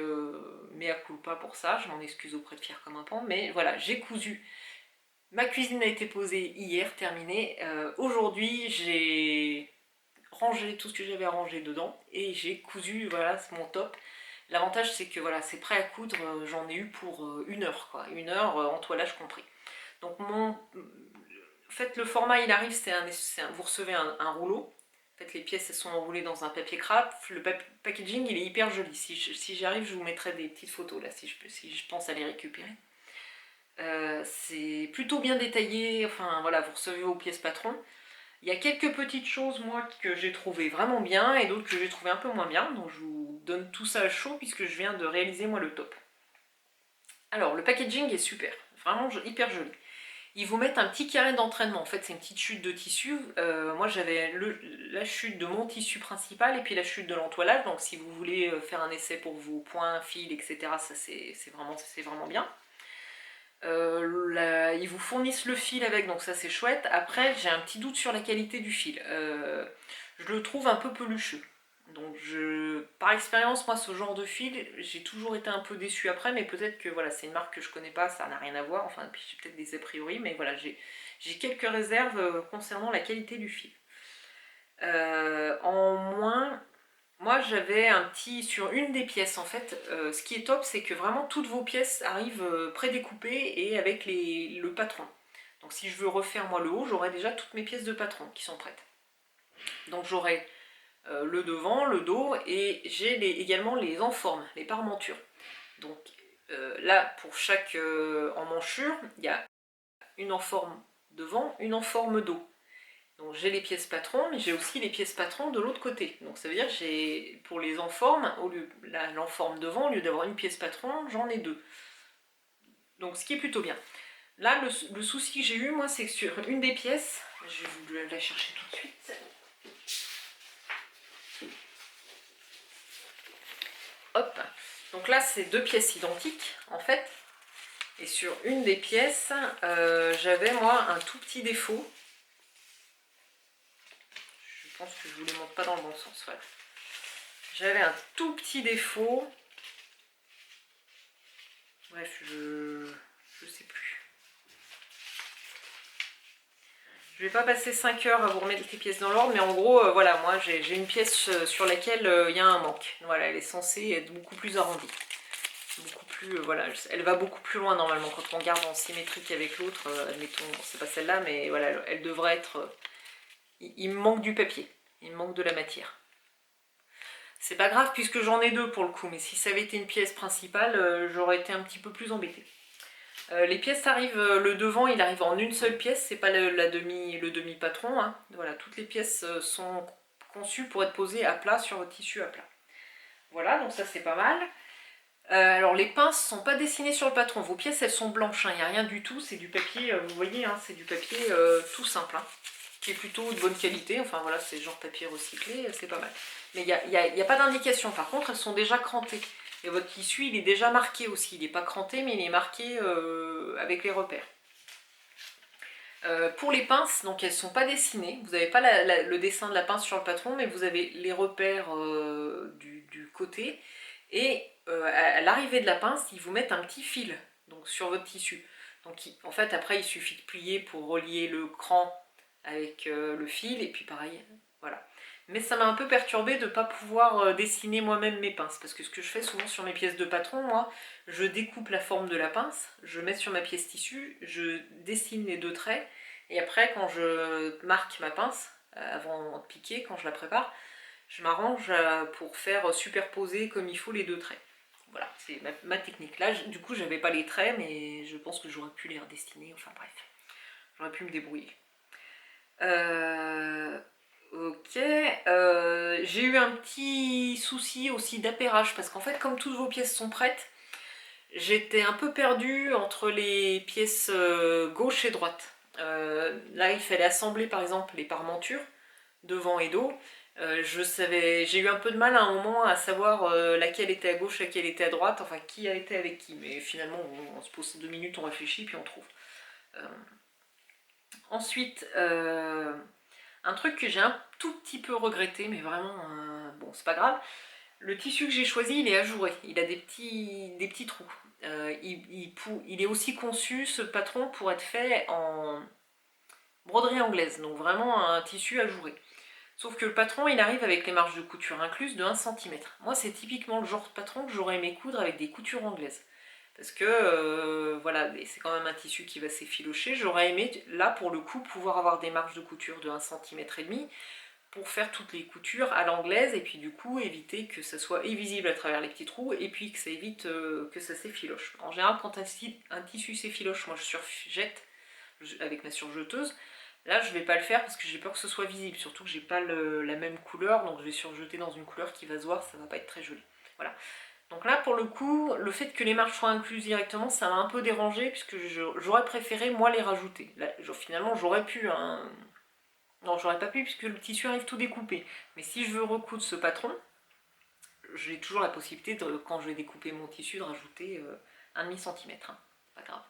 mea culpa pour ça, je m'en excuse auprès de Fier comme un pan, mais voilà, j'ai cousu. Ma cuisine a été posée hier, terminée. Aujourd'hui, j'ai rangé tout ce que j'avais à ranger dedans et j'ai cousu, voilà, c'est mon top. L'avantage c'est que voilà, c'est prêt à coudre, j'en ai eu pour 1 heure, quoi. 1 heure en toilage compris. Donc en fait, le format il arrive, vous recevez un rouleau. En fait, les pièces elles sont enroulées dans un papier craft. Le packaging il est hyper joli. Si j'y arrive, je vous mettrai des petites photos là, si je pense à les récupérer. C'est plutôt bien détaillé, enfin voilà, vous recevez vos pièces patron. Il y a quelques petites choses moi que j'ai trouvé vraiment bien et d'autres que j'ai trouvé un peu moins bien, donc je vous donne tout ça à chaud puisque je viens de réaliser moi le top. Alors le packaging est super, vraiment hyper joli. Ils vous mettent un petit carré d'entraînement, en fait c'est une petite chute de tissu. Moi j'avais la chute de mon tissu principal et puis la chute de l'entoilage, donc si vous voulez faire un essai pour vos points, fils, etc. ça c'est vraiment bien. Ils vous fournissent le fil avec, donc ça c'est chouette. Après j'ai un petit doute sur la qualité du fil. Je le trouve un peu pelucheux. Donc par expérience, moi ce genre de fil, j'ai toujours été un peu déçue après, mais peut-être que voilà, c'est une marque que je connais pas, ça n'a rien à voir, enfin puis j'ai peut-être des a priori, mais voilà, j'ai quelques réserves concernant la qualité du fil. En moins, moi j'avais un petit, sur une des pièces en fait, ce qui est top c'est que vraiment toutes vos pièces arrivent prédécoupées et avec le patron. Donc si je veux refaire moi le haut, j'aurai déjà toutes mes pièces de patron qui sont prêtes. Donc j'aurai le devant, le dos et j'ai également les enformes, les parmentures. Donc là pour chaque emmanchure, il y a une enforme devant, une enforme dos. Donc j'ai les pièces patrons, mais j'ai aussi les pièces patrons de l'autre côté. Donc ça veut dire que j'ai, pour les enformes, l'enforme devant, au lieu d'avoir une pièce patron, j'en ai 2. Donc ce qui est plutôt bien. Là, le souci que j'ai eu, moi, c'est que sur une des pièces, je vais vous la chercher tout de suite. Hop. Donc là, c'est 2 pièces identiques, en fait. Et sur une des pièces, j'avais, moi, un tout petit défaut. Je pense que je vous les montre pas dans le bon sens. Voilà. J'avais un tout petit défaut. Bref, je sais plus. Je vais pas passer 5 heures à vous remettre les pièces dans l'ordre, mais en gros, voilà, moi j'ai une pièce sur laquelle il y a un manque. Voilà, elle est censée être beaucoup plus arrondie. Beaucoup plus, voilà, elle va beaucoup plus loin normalement quand on regarde en symétrique avec l'autre. Admettons, c'est pas celle-là, mais voilà, elle devrait être. Il me manque du papier, il me manque de la matière. C'est pas grave puisque j'en ai 2 pour le coup, mais si ça avait été une pièce principale, j'aurais été un petit peu plus embêtée. Les pièces arrivent, le devant il arrive en une seule pièce, c'est pas le demi patron. Hein. Voilà, toutes les pièces sont conçues pour être posées à plat sur votre tissu à plat. Voilà, donc ça c'est pas mal. Alors les pinces sont pas dessinées sur le patron, vos pièces elles sont blanches, il n'y a rien du tout, c'est du papier, vous voyez, hein, c'est du papier tout simple, hein, qui est plutôt de bonne qualité, enfin voilà, c'est genre papier recyclé, c'est pas mal. Mais il n'y a pas d'indication, par contre elles sont déjà crantées. Et votre tissu il est déjà marqué aussi, il n'est pas cranté mais il est marqué avec les repères. Pour les pinces, donc elles ne sont pas dessinées, vous n'avez pas le dessin de la pince sur le patron, mais vous avez les repères du côté. Et à l'arrivée de la pince, ils vous mettent un petit fil donc, sur votre tissu. Donc en fait après il suffit de plier pour relier le cran avec le fil et puis pareil, voilà. Mais ça m'a un peu perturbée de ne pas pouvoir dessiner moi-même mes pinces. Parce que ce que je fais souvent sur mes pièces de patron, moi, je découpe la forme de la pince, je mets sur ma pièce tissu, je dessine les 2 traits. Et après, quand je marque ma pince, avant de piquer, quand je la prépare, je m'arrange pour faire superposer comme il faut les 2 traits. Voilà, c'est ma technique. Là, du coup, j'avais pas les traits, mais je pense que j'aurais pu les redessiner. Enfin bref, j'aurais pu me débrouiller. Ok, j'ai eu un petit souci aussi d'appairage parce qu'en fait comme toutes vos pièces sont prêtes, j'étais un peu perdue entre les pièces gauche et droite. Là il fallait assembler par exemple les parmentures devant et dos, J'ai eu un peu de mal à un moment à savoir laquelle était à gauche, laquelle était à droite, enfin qui a été avec qui, mais finalement on se pose 2 minutes, on réfléchit puis on trouve. Euh, Ensuite, un truc que j'ai un tout petit peu regretté, mais vraiment, bon c'est pas grave, le tissu que j'ai choisi il est ajouré, il a des petits trous. Il est aussi conçu, ce patron, pour être fait en broderie anglaise, donc vraiment un tissu ajouré. Sauf que le patron, il arrive avec les marges de couture incluses de 1 cm. Moi, c'est typiquement le genre de patron que j'aurais aimé coudre avec des coutures anglaises. Parce que, voilà, c'est quand même un tissu qui va s'effilocher. J'aurais aimé, là, pour le coup, pouvoir avoir des marges de couture de 1,5 cm pour faire toutes les coutures à l'anglaise et puis du coup éviter que ça soit visible à travers les petits trous et puis que ça évite que ça s'effiloche. En général, quand un tissu s'effiloche, moi je surjette avec ma surjeteuse. Là, je vais pas le faire parce que j'ai peur que ce soit visible, surtout que j'ai pas la même couleur, donc je vais surjeter dans une couleur qui va se voir, ça va pas être très joli. Voilà. Donc là, pour le coup, le fait que les marges soient incluses directement, ça m'a un peu dérangé, puisque j'aurais préféré, moi, les rajouter. Là, finalement, j'aurais pu, hein. Non, j'aurais pas pu, puisque le tissu arrive tout découpé. Mais si je veux recoudre ce patron, j'ai toujours la possibilité, quand je vais découper mon tissu, de rajouter 1,5 cm. Hein. Pas grave.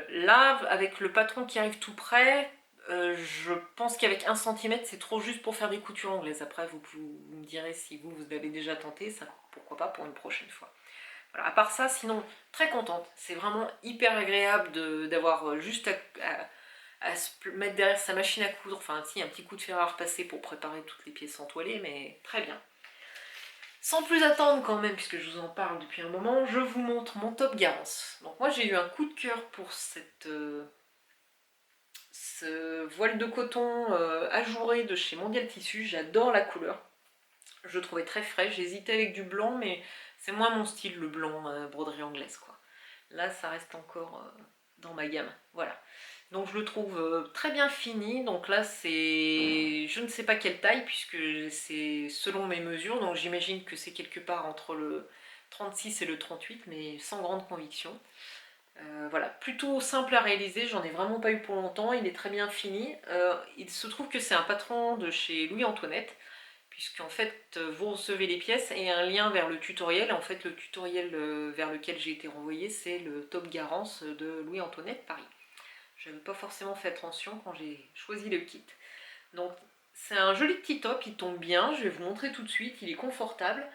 Là, avec le patron qui arrive tout près, je pense qu'avec 1 cm, c'est trop juste pour faire des coutures anglaises. Après, vous me direz si vous l'avez déjà tenté, ça, pourquoi pas pour une prochaine fois. Voilà, à part ça, sinon, très contente. C'est vraiment hyper agréable d'avoir juste à se mettre derrière sa machine à coudre. Enfin, si, un petit coup de fer à repasser pour préparer toutes les pièces entoilées, mais très bien. Sans plus attendre quand même, puisque je vous en parle depuis un moment, je vous montre mon top Garance. Donc moi j'ai eu un coup de cœur pour ce voile de coton ajouré de chez Mondial Tissu. J'adore la couleur. Je le trouvais très frais. J'hésitais avec du blanc, mais c'est moins mon style, le blanc broderie anglaise, quoi. Là ça reste encore dans ma gamme. Voilà. Donc je le trouve très bien fini. Donc là c'est, je ne sais pas quelle taille puisque c'est selon mes mesures. Donc j'imagine que c'est quelque part entre le 36 et le 38, mais sans grande conviction. Voilà, plutôt simple à réaliser, j'en ai vraiment pas eu pour longtemps, il est très bien fini. Il se trouve que c'est un patron de chez Louis-Antoinette, puisqu'en fait vous recevez les pièces et un lien vers le tutoriel. En fait le tutoriel vers lequel j'ai été renvoyée, c'est le top Garance de Louis-Antoinette Paris. Je n'avais pas forcément fait attention quand j'ai choisi le kit. Donc c'est un joli petit top, il tombe bien, je vais vous montrer tout de suite, il est confortable.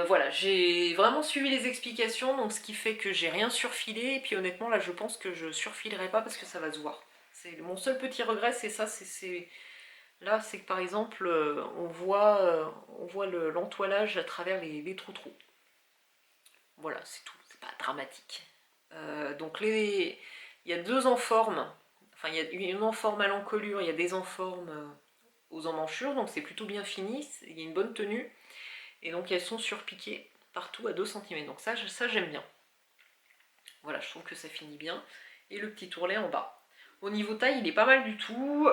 Voilà, j'ai vraiment suivi les explications, donc ce qui fait que j'ai rien surfilé, et puis honnêtement là je pense que je surfilerai pas parce que ça va se voir. C'est mon seul petit regret, c'est ça, là c'est que par exemple on voit l'entoilage à travers les trous-trous. Voilà, c'est tout, c'est pas dramatique. Donc il y a deux enformes, enfin il y a une enforme à l'encolure, il y a des enformes aux emmanchures, donc c'est plutôt bien fini, il y a une bonne tenue. Et donc elles sont surpiquées partout à 2 cm. Donc ça j'aime bien. Voilà, je trouve que ça finit bien. Et le petit tourlet en bas. Au niveau taille, il est pas mal du tout.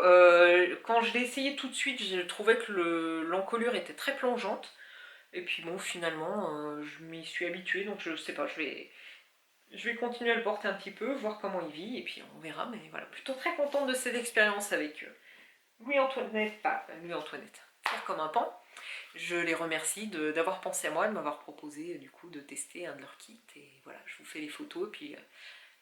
Quand je l'ai essayé tout de suite, je trouvais que l'encolure était très plongeante. Et puis bon, finalement, je m'y suis habituée. Donc je sais pas, je vais continuer à le porter un petit peu, voir comment il vit. Et puis on verra. Mais voilà, plutôt très contente de cette expérience avec Louis-Antoinette. Pas Louis-Antoinette. Faire comme un pan. Je les remercie d'avoir pensé à moi, de m'avoir proposé du coup de tester un de leurs kits. Et voilà, je vous fais les photos, puis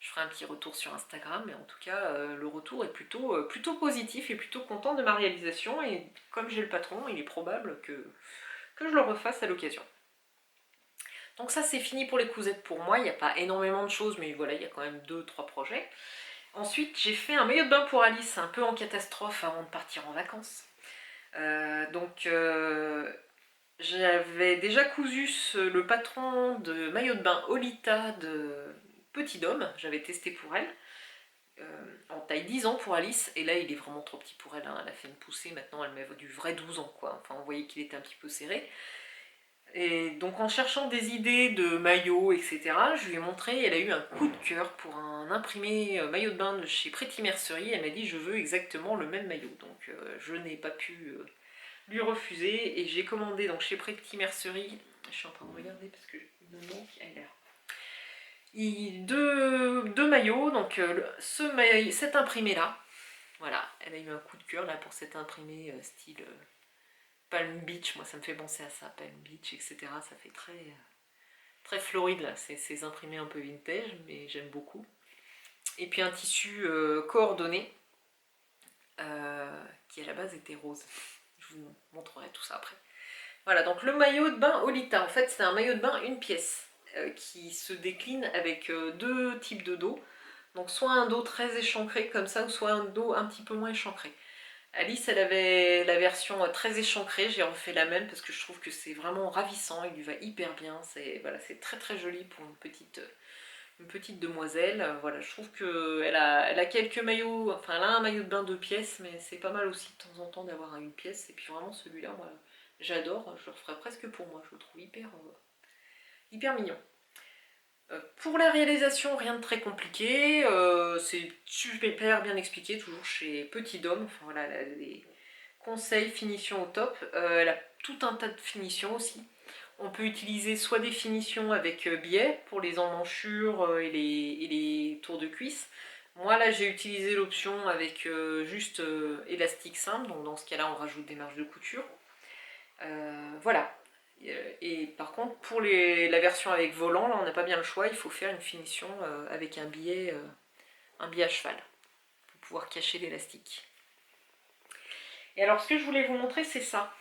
je ferai un petit retour sur Instagram. Mais en tout cas, le retour est plutôt positif et plutôt content de ma réalisation. Et comme j'ai le patron, il est probable que je le refasse à l'occasion. Donc ça c'est fini pour les cousettes pour moi. Il n'y a pas énormément de choses, mais voilà, il y a quand même 2-3 projets. Ensuite, j'ai fait un maillot de bain pour Alice, un peu en catastrophe avant de partir en vacances. J'avais déjà cousu le patron de maillot de bain Olita de Petit Dôme, j'avais testé pour elle, en taille 10 ans pour Alice, et là il est vraiment trop petit pour elle, hein. Elle a fait une poussée, maintenant elle met du vrai 12 ans quoi, enfin on voyait qu'il était un petit peu serré. Et donc en cherchant des idées de maillots, etc., je lui ai montré, elle a eu un coup de cœur pour un imprimé maillot de bain de chez Pretty Mercerie, elle m'a dit je veux exactement le même maillot, donc je n'ai pas pu lui refuser et j'ai commandé donc chez Pretty Mercerie, je suis en train de regarder parce que il me manque, deux maillots, donc cet imprimé là, voilà, elle a eu un coup de cœur là pour cet imprimé style Palm Beach, moi ça me fait penser à ça, Palm Beach, etc. Ça fait très floride là, ces imprimés un peu vintage, mais j'aime beaucoup. Et puis un tissu coordonné, qui à la base était rose. Je vous montrerai tout ça après. Voilà, donc le maillot de bain Olita, en fait c'est un maillot de bain une pièce, qui se décline avec deux types de dos. Donc soit un dos très échancré comme ça, ou soit un dos un petit peu moins échancré. Alice, elle avait la version très échancrée, j'ai refait la même parce que je trouve que c'est vraiment ravissant, il lui va hyper bien, c'est voilà, très joli pour une petite demoiselle. Voilà, je trouve qu'elle elle a quelques maillots, enfin elle a un maillot de bain 2 pièces, mais c'est pas mal aussi de temps en temps d'avoir une pièce, et puis vraiment celui-là, moi j'adore, je le ferai presque pour moi, je le trouve hyper mignon. Pour la réalisation, rien de très compliqué, c'est super bien expliqué, toujours chez Petit Dôme, enfin voilà, les conseils, finition au top. Elle a tout un tas de finitions aussi. On peut utiliser soit des finitions avec biais pour les emmanchures et les tours de cuisse. Moi là j'ai utilisé l'option avec juste élastique simple, donc dans ce cas là on rajoute des marges de couture. Voilà. Et par contre pour la version avec volant, là on n'a pas bien le choix, il faut faire une finition avec un biais à cheval pour pouvoir cacher l'élastique. Et alors ce que je voulais vous montrer c'est ça.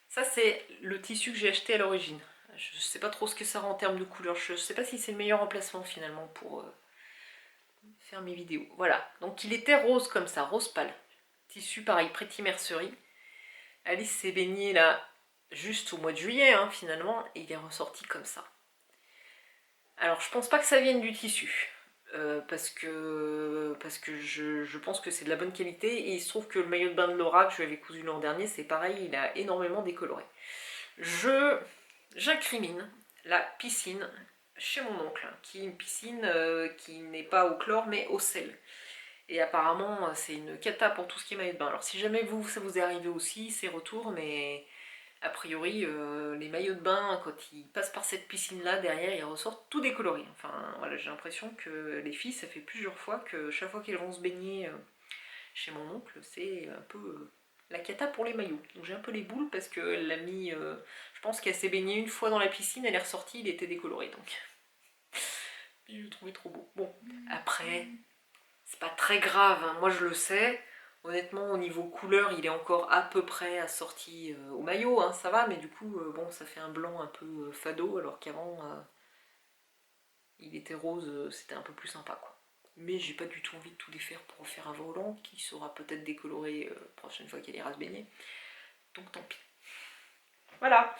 Ça c'est le tissu que j'ai acheté à l'origine. Je ne sais pas trop ce que ça rend en termes de couleur, je ne sais pas si c'est le meilleur emplacement finalement pour faire mes vidéos. Voilà, donc il était rose comme ça, rose pâle. Tissu pareil, Pretty Mercerie. Alice s'est baignée là juste au mois de juillet finalement, et il est ressorti comme ça. Alors je pense pas que ça vienne du tissu, parce que je pense que c'est de la bonne qualité, et il se trouve que le maillot de bain de Laura que je lui avais cousu l'an dernier, c'est pareil, il a énormément décoloré. J'incrimine la piscine chez mon oncle, qui est une piscine qui n'est pas au chlore mais au sel. Et apparemment c'est une cata pour tout ce qui est maillot de bain. Alors si jamais ça vous est arrivé aussi, c'est retour, mais a priori les maillots de bain, quand ils passent par cette piscine là, derrière ils ressortent tout décolorés. Enfin voilà, j'ai l'impression que les filles, ça fait plusieurs fois que chaque fois qu'elles vont se baigner chez mon oncle, c'est un peu la cata pour les maillots. Donc j'ai un peu les boules parce qu'elle l'a mis, je pense qu'elle s'est baignée une fois dans la piscine, elle est ressortie, il était décoloré donc. Je le trouvais trop beau. Bon, après, c'est pas très grave, moi je le sais. Honnêtement, au niveau couleur, il est encore à peu près assorti au maillot, ça va, mais du coup, bon, ça fait un blanc un peu fado, alors qu'avant, il était rose, c'était un peu plus sympa, quoi. Mais j'ai pas du tout envie de tout défaire pour refaire un volant qui sera peut-être décoloré prochaine fois qu'elle ira se baigner. Donc tant pis. Voilà.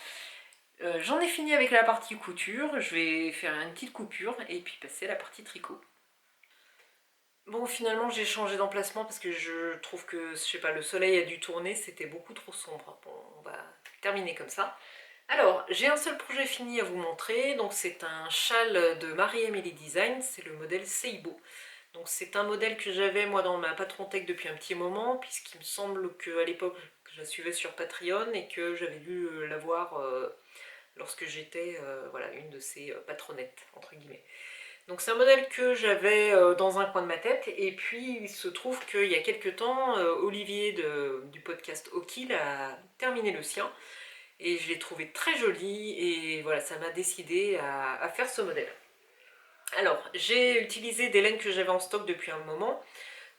J'en ai fini avec la partie couture, je vais faire une petite coupure et puis passer à la partie tricot. Bon, finalement j'ai changé d'emplacement parce que je trouve que, je sais pas, le soleil a dû tourner, c'était beaucoup trop sombre. Bon, on va terminer comme ça. Alors, j'ai un seul projet fini à vous montrer, donc c'est un châle de Marie-Amélie Design, c'est le modèle Seibo. Donc c'est un modèle que j'avais moi dans ma Patron Tech depuis un petit moment, puisqu'il me semble qu'à l'époque je la suivais sur Patreon et que j'avais dû la voir lorsque j'étais voilà, une de ses patronettes, entre guillemets. Donc c'est un modèle que j'avais dans un coin de ma tête, et puis il se trouve qu'il y a quelques temps, Olivier du podcast Okil a terminé le sien, et je l'ai trouvé très joli, et voilà, ça m'a décidé à faire ce modèle. Alors, j'ai utilisé des laines que j'avais en stock depuis un moment.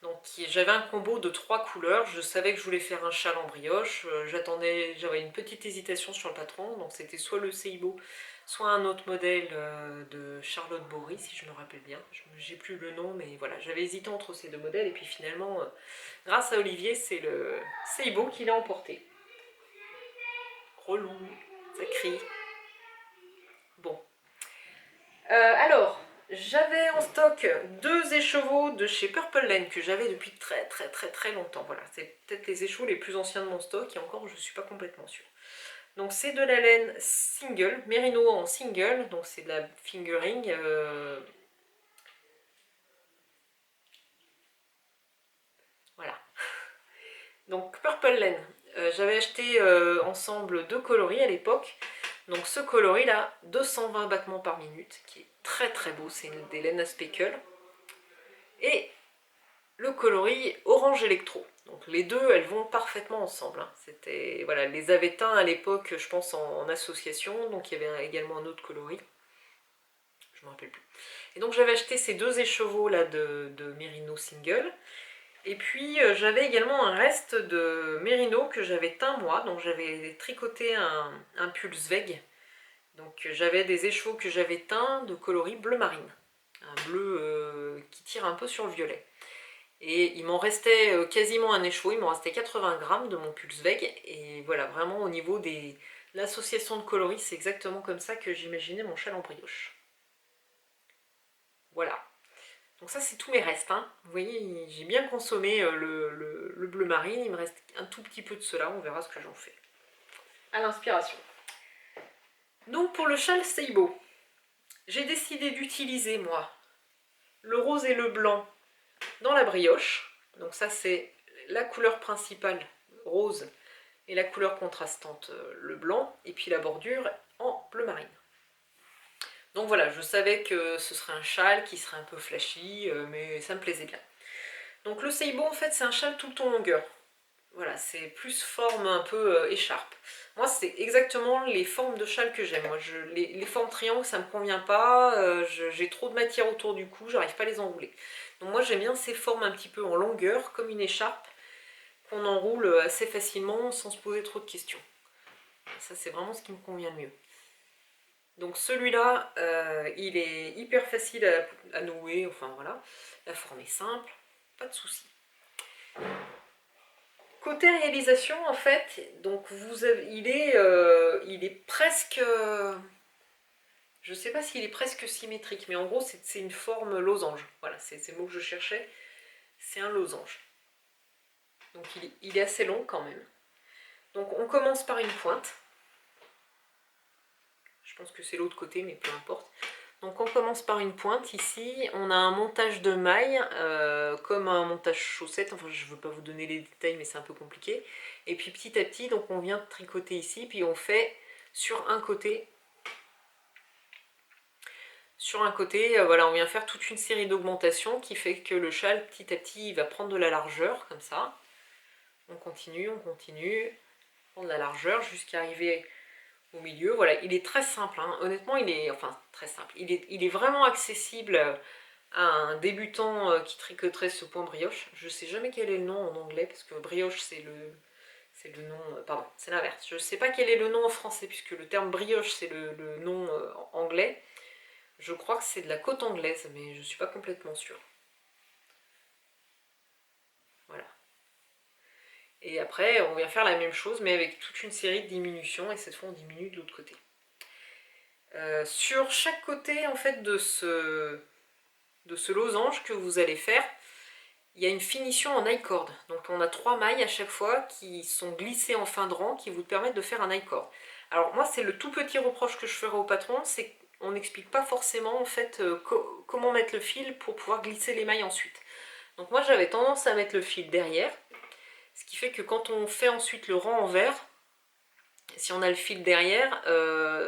Donc j'avais un combo de 3 couleurs, je savais que je voulais faire un châle en brioche, j'avais une petite hésitation sur le patron, donc c'était soit le Seibo, soit un autre modèle de Charlotte Bory, si je me rappelle bien. J'ai plus le nom, mais voilà, j'avais hésité entre ces deux modèles, et puis finalement, grâce à Olivier, c'est le Seibo qui l'a emporté. Relou, ça crie. Bon. Alors, j'avais en stock 2 écheveaux de chez Purple Laine que j'avais depuis très longtemps. Voilà, c'est peut-être les écheveaux les plus anciens de mon stock, et encore je ne suis pas complètement sûre. Donc c'est de la laine single, Merino en single, donc c'est de la fingering. Voilà. Donc Purple Laine, j'avais acheté ensemble 2 coloris à l'époque. Donc ce coloris là, 220 battements par minute, qui est très beau, c'est des laines à speckle. Et le coloris Orange Electro. Donc les deux, elles vont parfaitement ensemble. Hein. C'était, voilà, elles les avait teints à l'époque, je pense, en association. Donc il y avait également un autre coloris. Je ne me rappelle plus. Et donc j'avais acheté ces deux écheveaux là de Merino single. Et puis j'avais également un reste de Merino que j'avais teint moi. Donc j'avais tricoté un pull Zweig. Donc j'avais des écheveaux que j'avais teints de coloris bleu marine. Un bleu qui tire un peu sur le violet. Et il m'en restait quasiment un écheveau, il m'en restait 80 grammes de mon Pulseweg. Et voilà, vraiment au niveau de l'association de coloris, c'est exactement comme ça que j'imaginais mon châle en brioche. Voilà. Donc ça, c'est tous mes restes. Hein. Vous voyez, j'ai bien consommé le bleu marine, il me reste un tout petit peu de cela, on verra ce que j'en fais. À l'inspiration. Donc pour le châle Seibo, j'ai décidé d'utiliser, moi, le rose et le blanc dans la brioche. Donc ça c'est la couleur principale rose et la couleur contrastante le blanc, et puis la bordure en bleu marine. Donc voilà, je savais que ce serait un châle qui serait un peu flashy, mais ça me plaisait bien. Donc le Seibo en fait c'est un châle tout le temps longueur. Voilà, c'est plus forme un peu écharpe. Moi c'est exactement les formes de châle que j'aime. Moi les formes triangles ça me convient pas, j'ai trop de matière autour du cou, j'arrive pas à les enrouler. Donc moi j'aime bien ces formes un petit peu en longueur, comme une écharpe, qu'on enroule assez facilement sans se poser trop de questions. Ça c'est vraiment ce qui me convient le mieux. Donc celui-là, il est hyper facile à nouer, enfin voilà, la forme est simple, pas de souci. Côté réalisation, en fait, donc il est presque, je ne sais pas s'il est presque symétrique, mais en gros c'est une forme losange. Voilà, c'est le mot que je cherchais, c'est un losange. Donc il est assez long quand même. Donc on commence par une pointe. Je pense que c'est l'autre côté, mais peu importe. Donc on commence par une pointe ici, on a un montage de mailles, comme un montage chaussette, enfin je ne veux pas vous donner les détails mais c'est un peu compliqué. Et puis petit à petit, donc on vient tricoter ici, puis on fait sur un côté, voilà, on vient faire toute une série d'augmentations qui fait que le châle petit à petit il va prendre de la largeur, comme ça. On continue, prendre de la largeur jusqu'à arriver au milieu. Voilà, il est très simple, hein. Honnêtement il est, enfin très simple, il est vraiment accessible à un débutant qui tricoterait ce point brioche. Je sais jamais quel est le nom en anglais, parce que brioche c'est le nom, pardon, c'est l'inverse. Je sais pas quel est le nom en français, puisque le terme brioche c'est le nom anglais. Je crois que c'est de la côte anglaise, mais je suis pas complètement sûre. Voilà. Et après, on vient faire la même chose, mais avec toute une série de diminutions, et cette fois on diminue de l'autre côté. Sur chaque côté en fait de ce losange que vous allez faire, il y a une finition en I-cord. Donc on a 3 mailles à chaque fois qui sont glissées en fin de rang, qui vous permettent de faire un I-cord. Alors moi c'est le tout petit reproche que je ferai au patron, c'est qu'on n'explique pas forcément en fait comment mettre le fil pour pouvoir glisser les mailles ensuite. Donc moi j'avais tendance à mettre le fil derrière, ce qui fait que quand on fait ensuite le rang envers, si on a le fil derrière,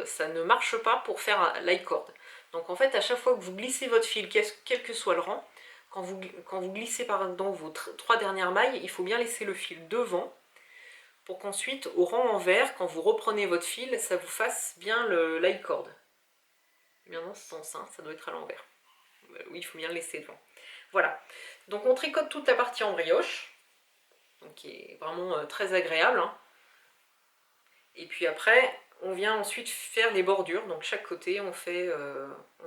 ça ne marche pas pour faire l'i-cord. Donc en fait, à chaque fois que vous glissez votre fil, quel que soit le rang, quand vous glissez dans vos 3 dernières mailles, il faut bien laisser le fil devant, pour qu'ensuite, au rang envers, quand vous reprenez votre fil, ça vous fasse bien l'i-cord. Bien dans ce sens, hein, ça doit être à l'envers. Oui, il faut bien le laisser devant. Voilà. Donc on tricote toute la partie en brioche, donc qui est vraiment très agréable, hein. Et puis après, on vient ensuite faire les bordures. Donc chaque côté, on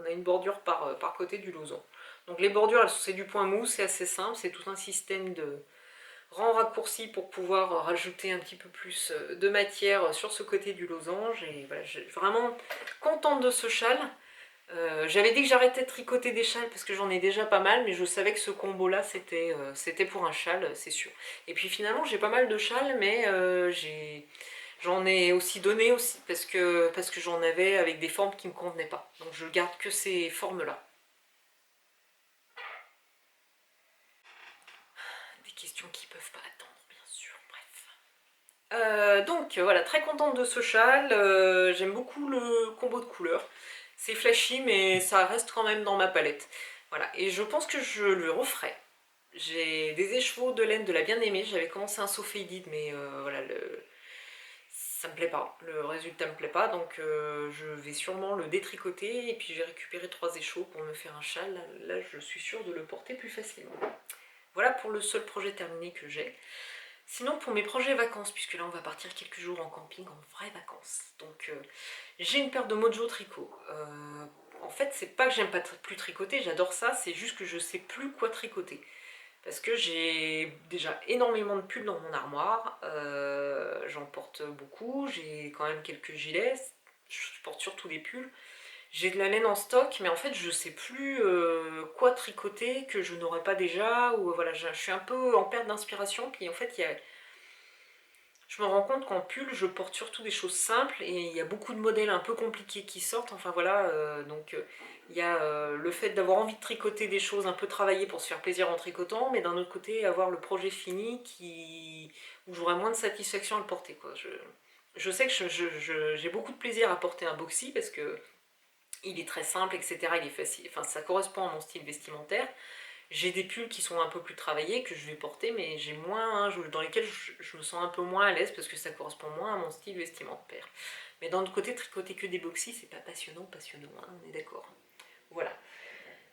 a une bordure par côté du losange. Donc les bordures, c'est du point mou, c'est assez simple. C'est tout un système de rang raccourci pour pouvoir rajouter un petit peu plus de matière sur ce côté du losange. Et voilà, je suis vraiment contente de ce châle. J'avais dit que j'arrêtais de tricoter des châles parce que j'en ai déjà pas mal, mais je savais que ce combo-là, c'était pour un châle, c'est sûr. Et puis finalement, j'ai pas mal de châles, mais j'en ai aussi donné aussi parce que j'en avais avec des formes qui ne me convenaient pas. Donc je garde que ces formes-là. Des questions qui peuvent pas attendre, bien sûr, bref. Donc voilà, très contente de ce châle. J'aime beaucoup le combo de couleurs. C'est flashy, mais ça reste quand même dans ma palette. Voilà, et je pense que je le referai. J'ai des écheveaux de laine de la bien-aimée, j'avais commencé un sophéidide, mais voilà, ça me plaît pas, le résultat me plaît pas, donc je vais sûrement le détricoter, et puis j'ai récupéré 3 écheveaux pour me faire un châle, là je suis sûre de le porter plus facilement. Voilà pour le seul projet terminé que j'ai. Sinon pour mes projets vacances, puisque là on va partir quelques jours en camping, en vraies vacances, donc j'ai une paire de Mojo tricot. En fait c'est pas que j'aime pas plus tricoter, j'adore ça, c'est juste que je sais plus quoi tricoter. Parce que j'ai déjà énormément de pulls dans mon armoire, j'en porte beaucoup, j'ai quand même quelques gilets, je porte surtout des pulls. J'ai de la laine en stock, mais en fait je sais plus quoi tricoter que je n'aurais pas déjà, ou voilà, je suis un peu en perte d'inspiration, puis en fait je me rends compte qu'en pull je porte surtout des choses simples, et il y a beaucoup de modèles un peu compliqués qui sortent, enfin voilà, donc il y a le fait d'avoir envie de tricoter des choses un peu travaillées pour se faire plaisir en tricotant, mais d'un autre côté avoir le projet fini où j'aurai moins de satisfaction à le porter, quoi. Je sais que j'ai beaucoup de plaisir à porter un boxy parce que il est très simple, etc. Il est facile, enfin ça correspond à mon style vestimentaire. J'ai des pulls qui sont un peu plus travaillés que je vais porter, mais j'ai moins, dans lesquels je me sens un peu moins à l'aise parce que ça correspond moins à mon style vestimentaire. Mais d'un autre côté, tricoter que des boxys, c'est pas passionnant, hein, on est d'accord. Voilà.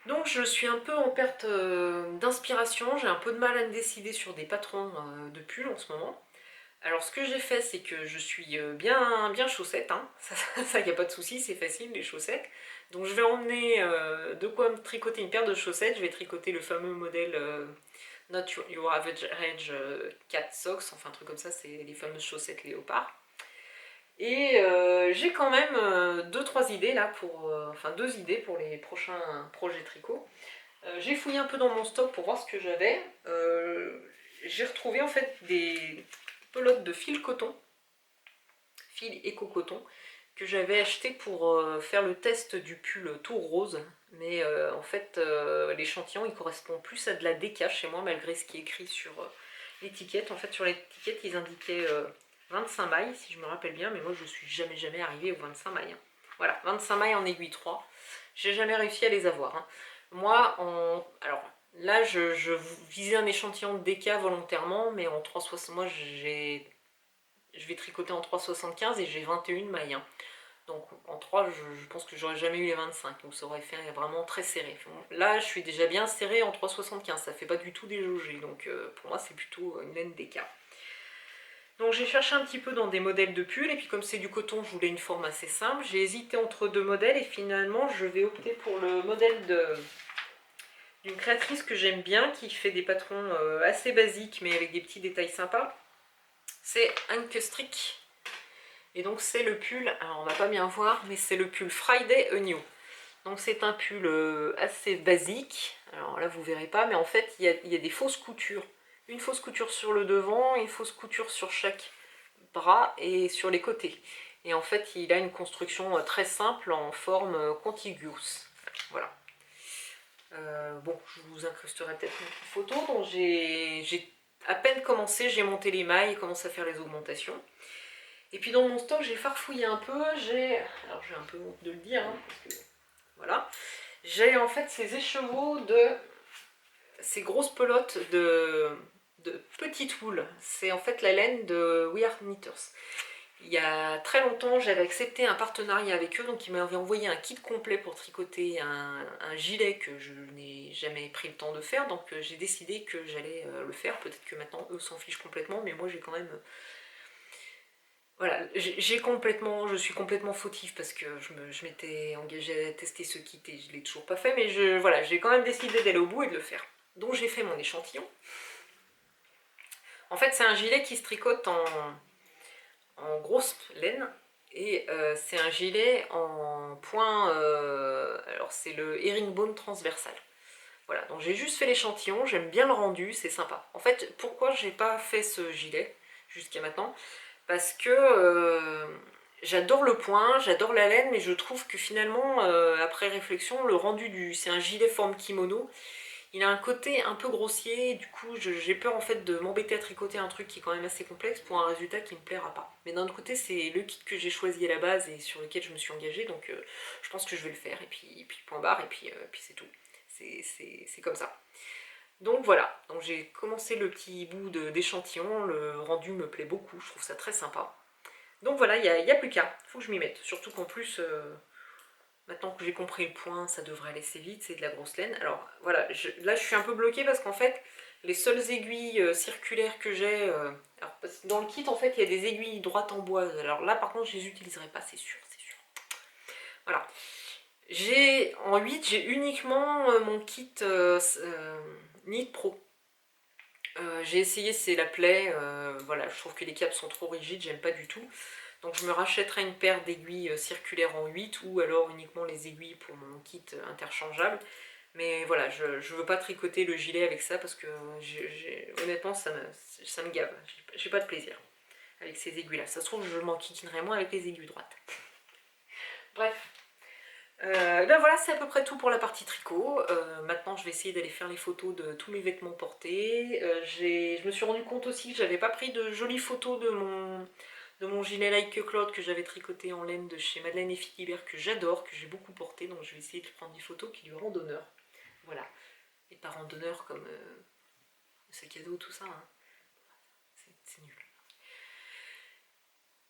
Donc je suis un peu en perte d'inspiration, j'ai un peu de mal à me décider sur des patrons de pulls en ce moment. Alors ce que j'ai fait, c'est que je suis bien chaussette, hein. Ça y a pas de souci, c'est facile les chaussettes. Donc je vais emmener de quoi me tricoter une paire de chaussettes, je vais tricoter le fameux modèle Not Your Average 4 Socks, enfin un truc comme ça, c'est les fameuses chaussettes léopard. Et j'ai quand même 2-3 idées là, enfin 2 idées pour les prochains projets tricot. J'ai fouillé un peu dans mon stock pour voir ce que j'avais. J'ai retrouvé en fait des pelotes de fil coton, fil éco-coton, que j'avais acheté pour faire le test du pull tour rose. Mais en fait, l'échantillon il correspond plus à de la déca chez moi, malgré ce qui est écrit sur l'étiquette. En fait, sur l'étiquette, ils indiquaient 25 mailles, si je me rappelle bien, mais moi je suis jamais arrivée aux 25 mailles. Voilà, 25 mailles en aiguille 3. J'ai jamais réussi à les avoir, hein. Moi, alors là, je visais un échantillon de déca volontairement, mais en 3,60, moi je vais tricoter en 3,75 et j'ai 21 mailles, hein. Donc en 3, je pense que j'aurais jamais eu les 25, donc ça aurait fait vraiment très serré. Là, je suis déjà bien serré en 3,75, ça fait pas du tout déjauger, donc pour moi c'est plutôt une laine déca. Donc j'ai cherché un petit peu dans des modèles de pull, et puis comme c'est du coton, je voulais une forme assez simple. J'ai hésité entre 2 modèles, et finalement je vais opter pour le modèle d'une créatrice que j'aime bien, qui fait des patrons assez basiques, mais avec des petits détails sympas. C'est Anke Strick. Et donc c'est le pull, alors on va pas bien voir, mais c'est le pull Friday A New. Donc c'est un pull assez basique, alors là vous verrez pas, mais en fait il y a des fausses coutures. Une fausse couture sur le devant, une fausse couture sur chaque bras et sur les côtés. Et en fait il a une construction très simple en forme contiguous. Voilà. Bon, je vous incrusterai peut-être une photo. Donc j'ai à peine commencé, j'ai monté les mailles et commencé à faire les augmentations. Et puis dans mon stock, j'ai farfouillé un peu, alors j'ai un peu honte de le dire, hein, parce que, voilà. J'ai en fait ces écheveaux ces grosses pelotes de petite wool. C'est en fait la laine de We Are Knitters. Il y a très longtemps, j'avais accepté un partenariat avec eux, donc ils m'avaient envoyé un kit complet pour tricoter un gilet que je n'ai jamais pris le temps de faire, donc j'ai décidé que j'allais le faire. Peut-être que maintenant eux s'en fichent complètement, mais moi j'ai quand même... Voilà, je suis complètement fautive parce que je m'étais engagée à tester ce kit et je ne l'ai toujours pas fait, mais voilà, j'ai quand même décidé d'aller au bout et de le faire. Donc j'ai fait mon échantillon. En fait, c'est un gilet qui se tricote en grosse laine, et c'est un gilet en point, alors c'est le herringbone transversal. Voilà, donc j'ai juste fait l'échantillon, j'aime bien le rendu, c'est sympa. En fait, pourquoi j'ai pas fait ce gilet jusqu'à maintenant? Parce que j'adore le point, j'adore la laine, mais je trouve que finalement, après réflexion, le rendu c'est un gilet forme kimono, il a un côté un peu grossier, du coup j'ai peur en fait de m'embêter à tricoter un truc qui est quand même assez complexe pour un résultat qui me plaira pas. Mais d'un autre côté, c'est le kit que j'ai choisi à la base et sur lequel je me suis engagée, donc je pense que je vais le faire, et puis point barre, et puis c'est tout. C'est comme ça. Donc voilà, donc j'ai commencé le petit bout d'échantillon, le rendu me plaît beaucoup, je trouve ça très sympa. Donc voilà, il n'y a plus qu'à, il faut que je m'y mette. Surtout qu'en plus, maintenant que j'ai compris le point, ça devrait aller assez vite, c'est de la grosse laine. Alors voilà, là je suis un peu bloquée parce qu'en fait, les seules aiguilles circulaires que j'ai... dans le kit, en fait, il y a des aiguilles droites en bois. Alors là, par contre, je les utiliserai pas, c'est sûr, c'est sûr. Voilà. En 8, j'ai uniquement mon kit Knit Pro. J'ai essayé, c'est la plaie, voilà, je trouve que les câbles sont trop rigides, j'aime pas du tout. Donc je me rachèterai une paire d'aiguilles circulaires en 8 ou alors uniquement les aiguilles pour mon kit interchangeable. Mais voilà, je veux pas tricoter le gilet avec ça parce que honnêtement ça me gave, j'ai pas de plaisir avec ces aiguilles là. Ça se trouve je m'enquiquinerai moins avec les aiguilles droites. Bref. Ben voilà, c'est à peu près tout pour la partie tricot. Maintenant, je vais essayer d'aller faire les photos de tous mes vêtements portés. Je me suis rendu compte aussi que j'avais pas pris de jolies photos de mon gilet Like Claude que j'avais tricoté en laine de chez Madeleine et Philibert, que j'adore, que j'ai beaucoup porté. Donc je vais essayer de prendre des photos qui lui rendent honneur. Voilà. Et pas rendent honneur comme le sac à dos, tout ça. Hein. C'est nul.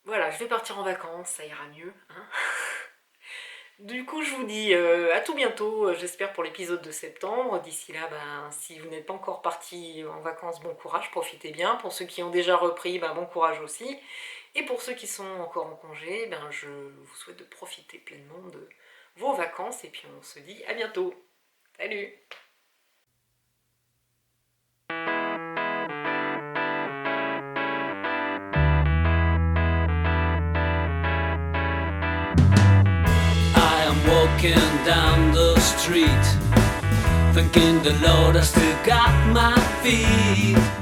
Voilà, je vais partir en vacances, ça ira mieux. Hein. Du coup, je vous dis à tout bientôt, j'espère pour l'épisode de septembre. D'ici là, ben, si vous n'êtes pas encore parti en vacances, bon courage, profitez bien. Pour ceux qui ont déjà repris, ben, bon courage aussi. Et pour ceux qui sont encore en congé, ben, je vous souhaite de profiter pleinement de vos vacances. Et puis on se dit à bientôt. Salut! Walking down the street, thanking the Lord I still got my feet.